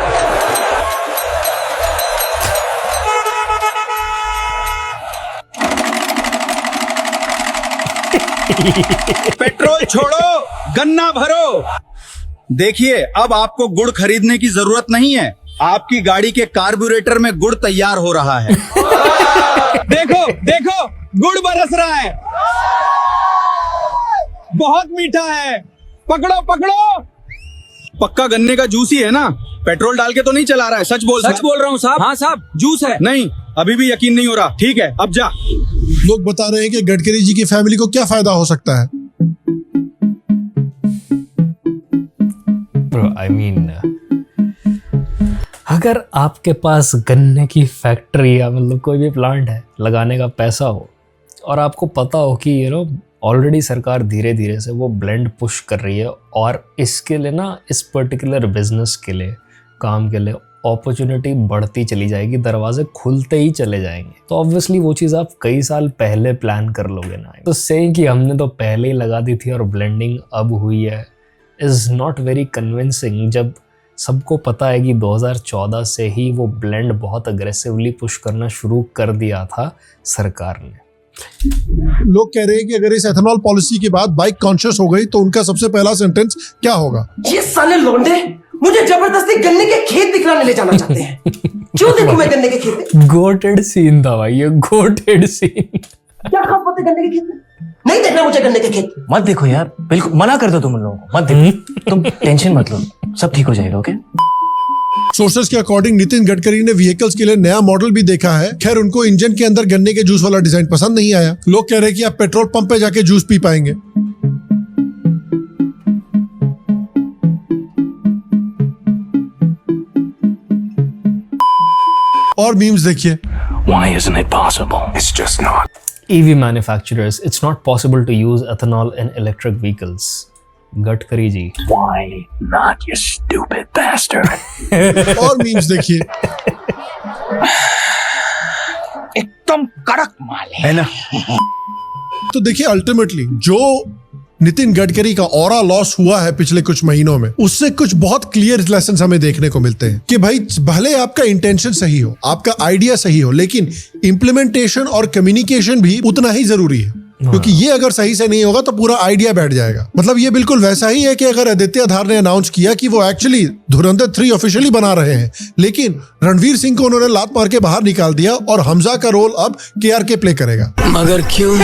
पेट्रोल छोड़ो, गन्ना भरो। देखिए, अब आपको गुड़ खरीदने की जरूरत नहीं है, आपकी गाड़ी के कार्बोरेटर में गुड़ तैयार हो रहा है। देखो देखो, गुड़ बरस रहा है, बहुत मीठा है, पकड़ो पकड़ो। पक्का गन्ने का जूस ही है ना, पेट्रोल डाल के तो नहीं चला रहा है? सच बोल रहा हूँ साहब। हाँ साहब, जूस है। नहीं, अभी भी यकीन नहीं हो रहा। ठीक है, अब जा। लोग बता रहे हैं कि गडकरी जी की फैमिली को क्या फायदा हो सकता है। I mean, अगर आपके पास गन्ने की फैक्ट्री या मतलब कोई भी प्लांट है, लगाने का पैसा हो, और आपको पता हो कि ऑलरेडी सरकार धीरे धीरे से वो ब्लेंड पुश कर रही है, और इसके लिए ना, इस पर्टिकुलर बिजनेस के लिए, काम के लिए अपॉर्चुनिटी बढ़ती चली जाएगी, दरवाजे खुलते ही चले जाएंगे, तो ऑब्वियसली वो चीज़ आप कई साल पहले प्लान कर लोगे ना। तो सेइंग कि हमने तो पहले ही लगा दी थी और ब्लेंडिंग अब हुई है इज़ नॉट वेरी कन्विंसिंग, जब सबको पता है कि 2014 से ही वो ब्लेंड बहुत अग्रेसिवली पुश करना शुरू कर दिया था सरकार ने। लोग कह रहे हैं कि अगर इस एथेनॉल पॉलिसी के बाद बाइक कॉन्शियस हो गई तो उनका सबसे पहला सेंटेंस क्या होगा? ये साले लौंडे मुझे जबरदस्ती गन्ने के खेत दिखलाने ले जाना चाहते हैं। क्यों देखूं मैं गन्ने के खेत में? गोटेड सीन था भाई, ये गोटेड सीन। क्या खास बात है गन्ने के खेत में? नहीं देखना मुझे गन्ने के खेत। मत देखो यार, बिल्कुल मना कर दो तुम उन लोगों को, मत देखो। तुम टेंशन मत लो, सब ठीक हो जाएगा। ओके। सोर्सेस के अकॉर्डिंग नितिन गडकरी ने व्हीकल्स के लिए नया मॉडल भी देखा है। खैर उनको इंजन के अंदर गन्ने के जूस वाला डिजाइन पसंद नहीं आया। लोग कह रहे हैं कि आप पेट्रोल पंप पे जाके जूस पी पाएंगे। और मीम्स देखिए। Why isn't it possible? It's just not. EV manufacturers, it's not possible to use ethanol in electric vehicles. Gadkari ji. Why not, you stupid bastard? और मीम्स देखिए। एकदम कड़क माल है ना। तो देखिए अल्टीमेटली जो नितिन गडकरी का ऑरा लॉस हुआ है पिछले कुछ महीनों में, उससे कुछ बहुत क्लियर लेसन हमें देखने को मिलते हैं कि भाई भले आपका इंटेंशन सही हो, आपका आइडिया सही हो, लेकिन इम्प्लीमेंटेशन और कम्युनिकेशन भी उतना ही जरूरी है। क्योंकि ये अगर सही से नहीं होगा तो पूरा आइडिया बैठ जाएगा। मतलब ये बिल्कुल वैसा ही है कि अगर आदित्य धार ने अनाउंस किया कि वो एक्चुअली धुरंधर 3 ऑफिशियली बना रहे हैं, लेकिन रणवीर सिंह को उन्होंने लात मार के बाहर निकाल दिया और हमजा का रोल अब KRK प्ले करेगा। मगर क्यों?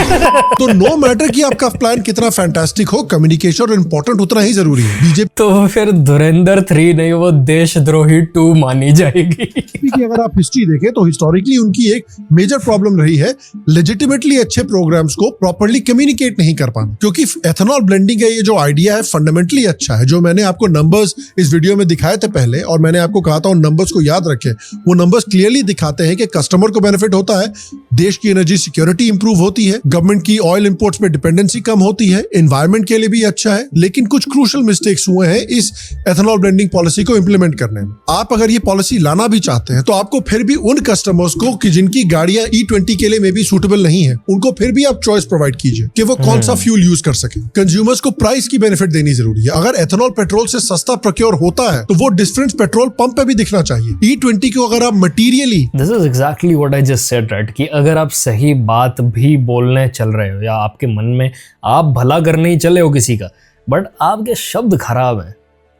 तो नो मैटर कि आपका प्लान कितना फैंटास्टिक हो, कम्युनिकेशन और इम्पोर्टेंट उतना ही जरूरी है। बीजेपी तो फिर धुरंधर 3 नहीं, वो देशद्रोही 2 मानी जाएगी। की अगर आप हिस्ट्री देखें तो हिस्टोरिकली उनकी एक मेजर प्रॉब्लम रही है लेजिटिमेटली अच्छे प्रोग्राम्स को प्रॉपर्ली कम्युनिकेट नहीं कर पाना। क्योंकि एथेनॉल ब्लेंडिंग का ये जो आइडिया है फंडामेंटली अच्छा है। जो मैंने आपको नंबर्स इस वीडियो में दिखाए थे पहले, और मैंने आपको कहा था उन नंबर्स को याद रखें। वो नंबर्स क्लियरली दिखाते हैं कि कस्टमर को बेनिफिट होता है, देश की एनर्जी सिक्योरिटी इंप्रूव होती है, गवर्नमेंट की ऑयल इंपोर्ट्स में डिपेंडेंसी कम होती है, एनवायरमेंट के लिए भी अच्छा है। लेकिन कुछ क्रूशल मिस्टेक्स हुए हैं इस एथेनॉल ब्लेंडिंग पॉलिसी को इंप्लीमेंट करने में। आप अगर ये पॉलिसी लाना भी चाहते हैं तो आपको फिर भी उन कस्टमर्स को कि जिनकी गाड़ियां E20 के लिए मे बी सूटेबल नहीं है, उनको फिर भी आप चॉइस प्रोवाइड कीजिए कि वो कौन सा फ्यूल यूज कर सके। कंज्यूमर्स को प्राइस की बेनिफिट देनी जरूरी है। अगर एथेनॉल पेट्रोल से सस्ता प्रोक्योर होता है तो वो डिफरेंस पेट्रोल पंप पे भी दिखना चाहिए। E20 को अगर आप materially, this is exactly what I just said, right, कि अगर आप सही बात भी बोलने चल रहे हो या आपके मन में आप भला करने ही चले हो किसी का, बट आपके शब्द खराब हैं,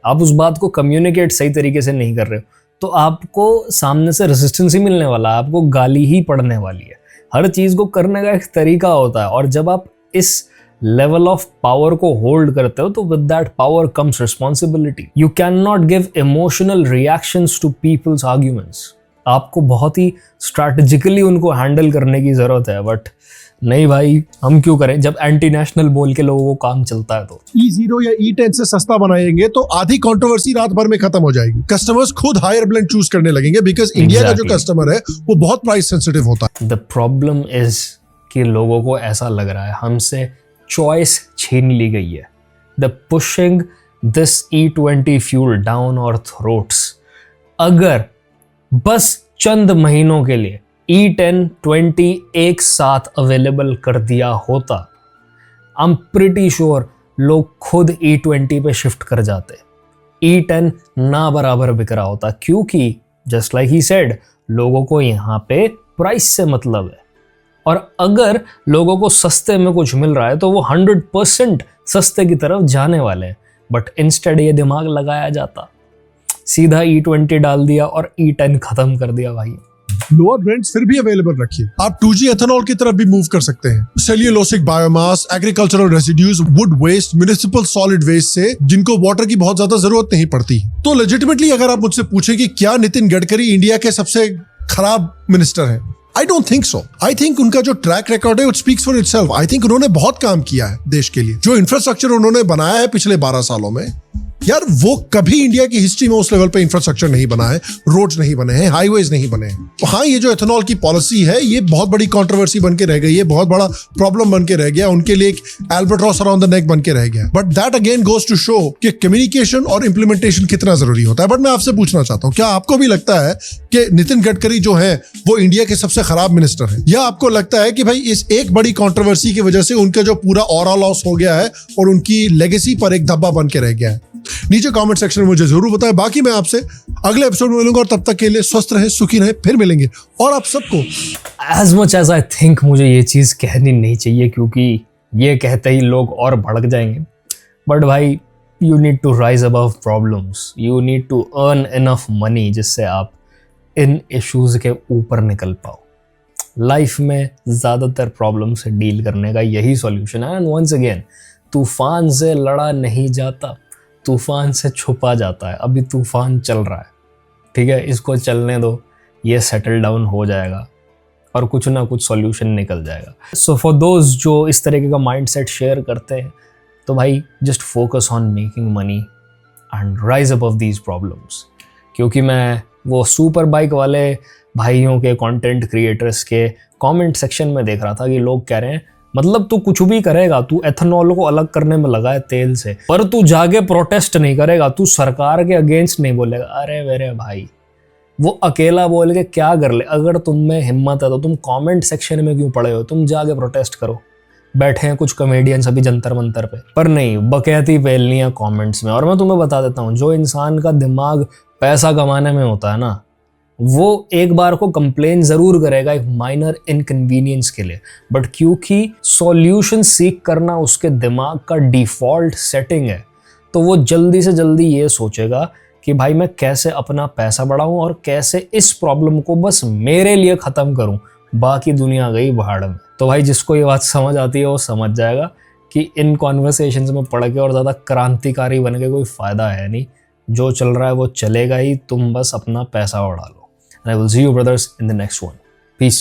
आप उस बात को कम्युनिकेट सही तरीके से नहीं कर रहे हो, तो आपको सामने से रेजिस्टेंस ही मिलने वाला है, आपको गाली ही पड़ने वाली है। हर चीज को करने का एक तरीका होता है, और जब आप इस लेवल ऑफ पावर को होल्ड करते हो तो with that power comes responsibility. You can not give emotional reactions to people's arguments. आपको बहुत ही स्ट्रैटेजिकली उनको हैंडल करने की जरूरत है। बट नहीं भाई, हम क्यों करें जब एंटी नेशनल बोल के लोगों को काम चलता है। तो E0 या E10 से सस्ता बनाएंगे तो आधी कंट्रोवर्सी रात भर में खत्म हो जाएगी। कस्टमर्स खुद हायर ब्लेंड चूज करने लगेंगे, बिकॉज इंडिया का जो कस्टमर है वो बहुत प्राइस सेंसिटिव होता है। द प्रॉब्लम इज कि लोगों को ऐसा लग रहा है हमसे चॉइस छीन ली गई है। The pushing this E20 fuel down और थ्रोट्स। अगर बस चंद महीनों के लिए E10, 20 एक साथ अवेलेबल कर दिया होता, आई एम प्रिटी श्योर लोग खुद E20 पे शिफ्ट कर जाते। E10 ना बराबर बिक रहा होता, क्योंकि जस्ट लाइक ही सेड, लोगों को यहाँ पे प्राइस से मतलब है। और अगर लोगों को सस्ते में कुछ मिल रहा है तो वो 100% सस्ते की तरफ जाने वाले हैं। बट इंस्टेड ये दिमाग लगाया जाता, सीधा E20 डाल दिया और E10 खत्म कर दिया भाई। लोअर ब्रांड्स फिर भी अवेलेबल रखिए। आप 2G एथेनॉल की तरफ भी मूव कर सकते हैं। Cellulosic biomass, agricultural residues, wood waste, municipal solid waste से जिनको वाटर की बहुत ज्यादा जरूरत नहीं पड़ती। तो लेजिटिमेटली अगर आप मुझसे पूछें कि क्या नितिन गडकरी इंडिया के सबसे खराब मिनिस्टर हैं, I don't think so. I think उनका जो ट्रैक रिकॉर्ड है, it speaks for itself. I think उन्होंने बहुत काम किया है देश के लिए। जो इंफ्रास्ट्रक्चर उन्होंने बनाया है पिछले 12 सालों में, यार वो कभी इंडिया की हिस्ट्री में उस लेवल पे इंफ्रास्ट्रक्चर नहीं बना है, रोड्स नहीं बने हैं, हाईवेज नहीं बने हैं। तो हाँ, ये जो एथेनॉल की पॉलिसी है ये बहुत बड़ी कंट्रोवर्सी बन के रह गई है, बहुत बड़ा प्रॉब्लम बन के रह गया, उनके लिए एक एल्बर्ट्रॉस अराउंड द नेक बन के रह गया। But that again goes to show कि कम्युनिकेशन और इंप्लीमेंटेशन कितना जरूरी होता है। बट मैं आपसे पूछना चाहता हूँ, क्या आपको भी लगता है कि नितिन गडकरी जो है वो इंडिया के सबसे खराब मिनिस्टर है, या आपको लगता है कि भाई इस एक बड़ी कंट्रोवर्सी की वजह से उनका जो पूरा ऑरा लॉस हो गया है और उनकी लेगेसी पर एक धब्बा बन के रह गया है? नीचे कमेंट सेक्शन में मुझे जरूर बताएं। बाकी मैं आपसे अगले एपिसोड में मिलूंगा, और तब तक के लिए स्वस्थ रहे, सुखी रहे, फिर मिलेंगे। और आप सबको as much as I think मुझे ये चीज कहनी नहीं चाहिए, क्योंकि ये कहते ही लोग और भड़क जाएंगे। बट भाई, you need to rise above problems, you need to earn enough money जिससे आप इन इश्यूज के ऊपर निकल पाओ। लाइफ में ज़्यादातर प्रॉब्लम से डील करने का यही सॉल्यूशन है। एंड वंस अगेन, तूफान से लड़ा नहीं जाता, तूफान से छुपा जाता है। अभी तूफान चल रहा है, ठीक है, इसको चलने दो, ये सेटल डाउन हो जाएगा और कुछ ना कुछ सॉल्यूशन निकल जाएगा। सो फॉर दोज जो इस तरीके का माइंडसेट शेयर करते हैं, तो भाई just focus on making money and rise above these problems. क्योंकि मैं वो सुपर बाइक वाले भाइयों के, कंटेंट क्रिएटर्स के कमेंट सेक्शन में देख रहा था कि लोग कह रहे हैं मतलब तू कुछ भी करेगा, तू एथेनॉल को अलग करने में लगा है तेल से, पर तू जाके प्रोटेस्ट नहीं करेगा, तू सरकार के अगेंस्ट नहीं बोलेगा। अरे मेरे भाई, वो अकेला बोल के क्या कर ले? अगर तुम में हिम्मत है तो तुम कमेंट सेक्शन में क्यों पड़े हो? तुम जाके प्रोटेस्ट करो। बैठे हैं कुछ कॉमेडियंस अभी जंतर मंतर पे, पर नहीं, बकैती फैलनी है कमेंट्स में। और मैं तुम्हें बता देता हूँ, जो इंसान का दिमाग पैसा कमाने में होता है ना, वो एक बार को कंप्लेन जरूर करेगा एक माइनर इनकन्वीनियंस के लिए, बट क्योंकि सॉल्यूशन सीख करना उसके दिमाग का डिफॉल्ट सेटिंग है, तो वो जल्दी से जल्दी ये सोचेगा कि भाई मैं कैसे अपना पैसा बढ़ाऊं और कैसे इस प्रॉब्लम को बस मेरे लिए ख़त्म करूं, बाकी दुनिया गई भाड़ में। तो भाई जिसको ये बात समझ आती है वो समझ जाएगा कि इन कॉन्वर्सेशंस में पढ़ के और ज़्यादा क्रांतिकारी बन के कोई फ़ायदा है नहीं। जो चल रहा है वो चलेगा ही, तुम बस अपना पैसा बढ़ा लो। And I will see you brothers in the next one. Peace.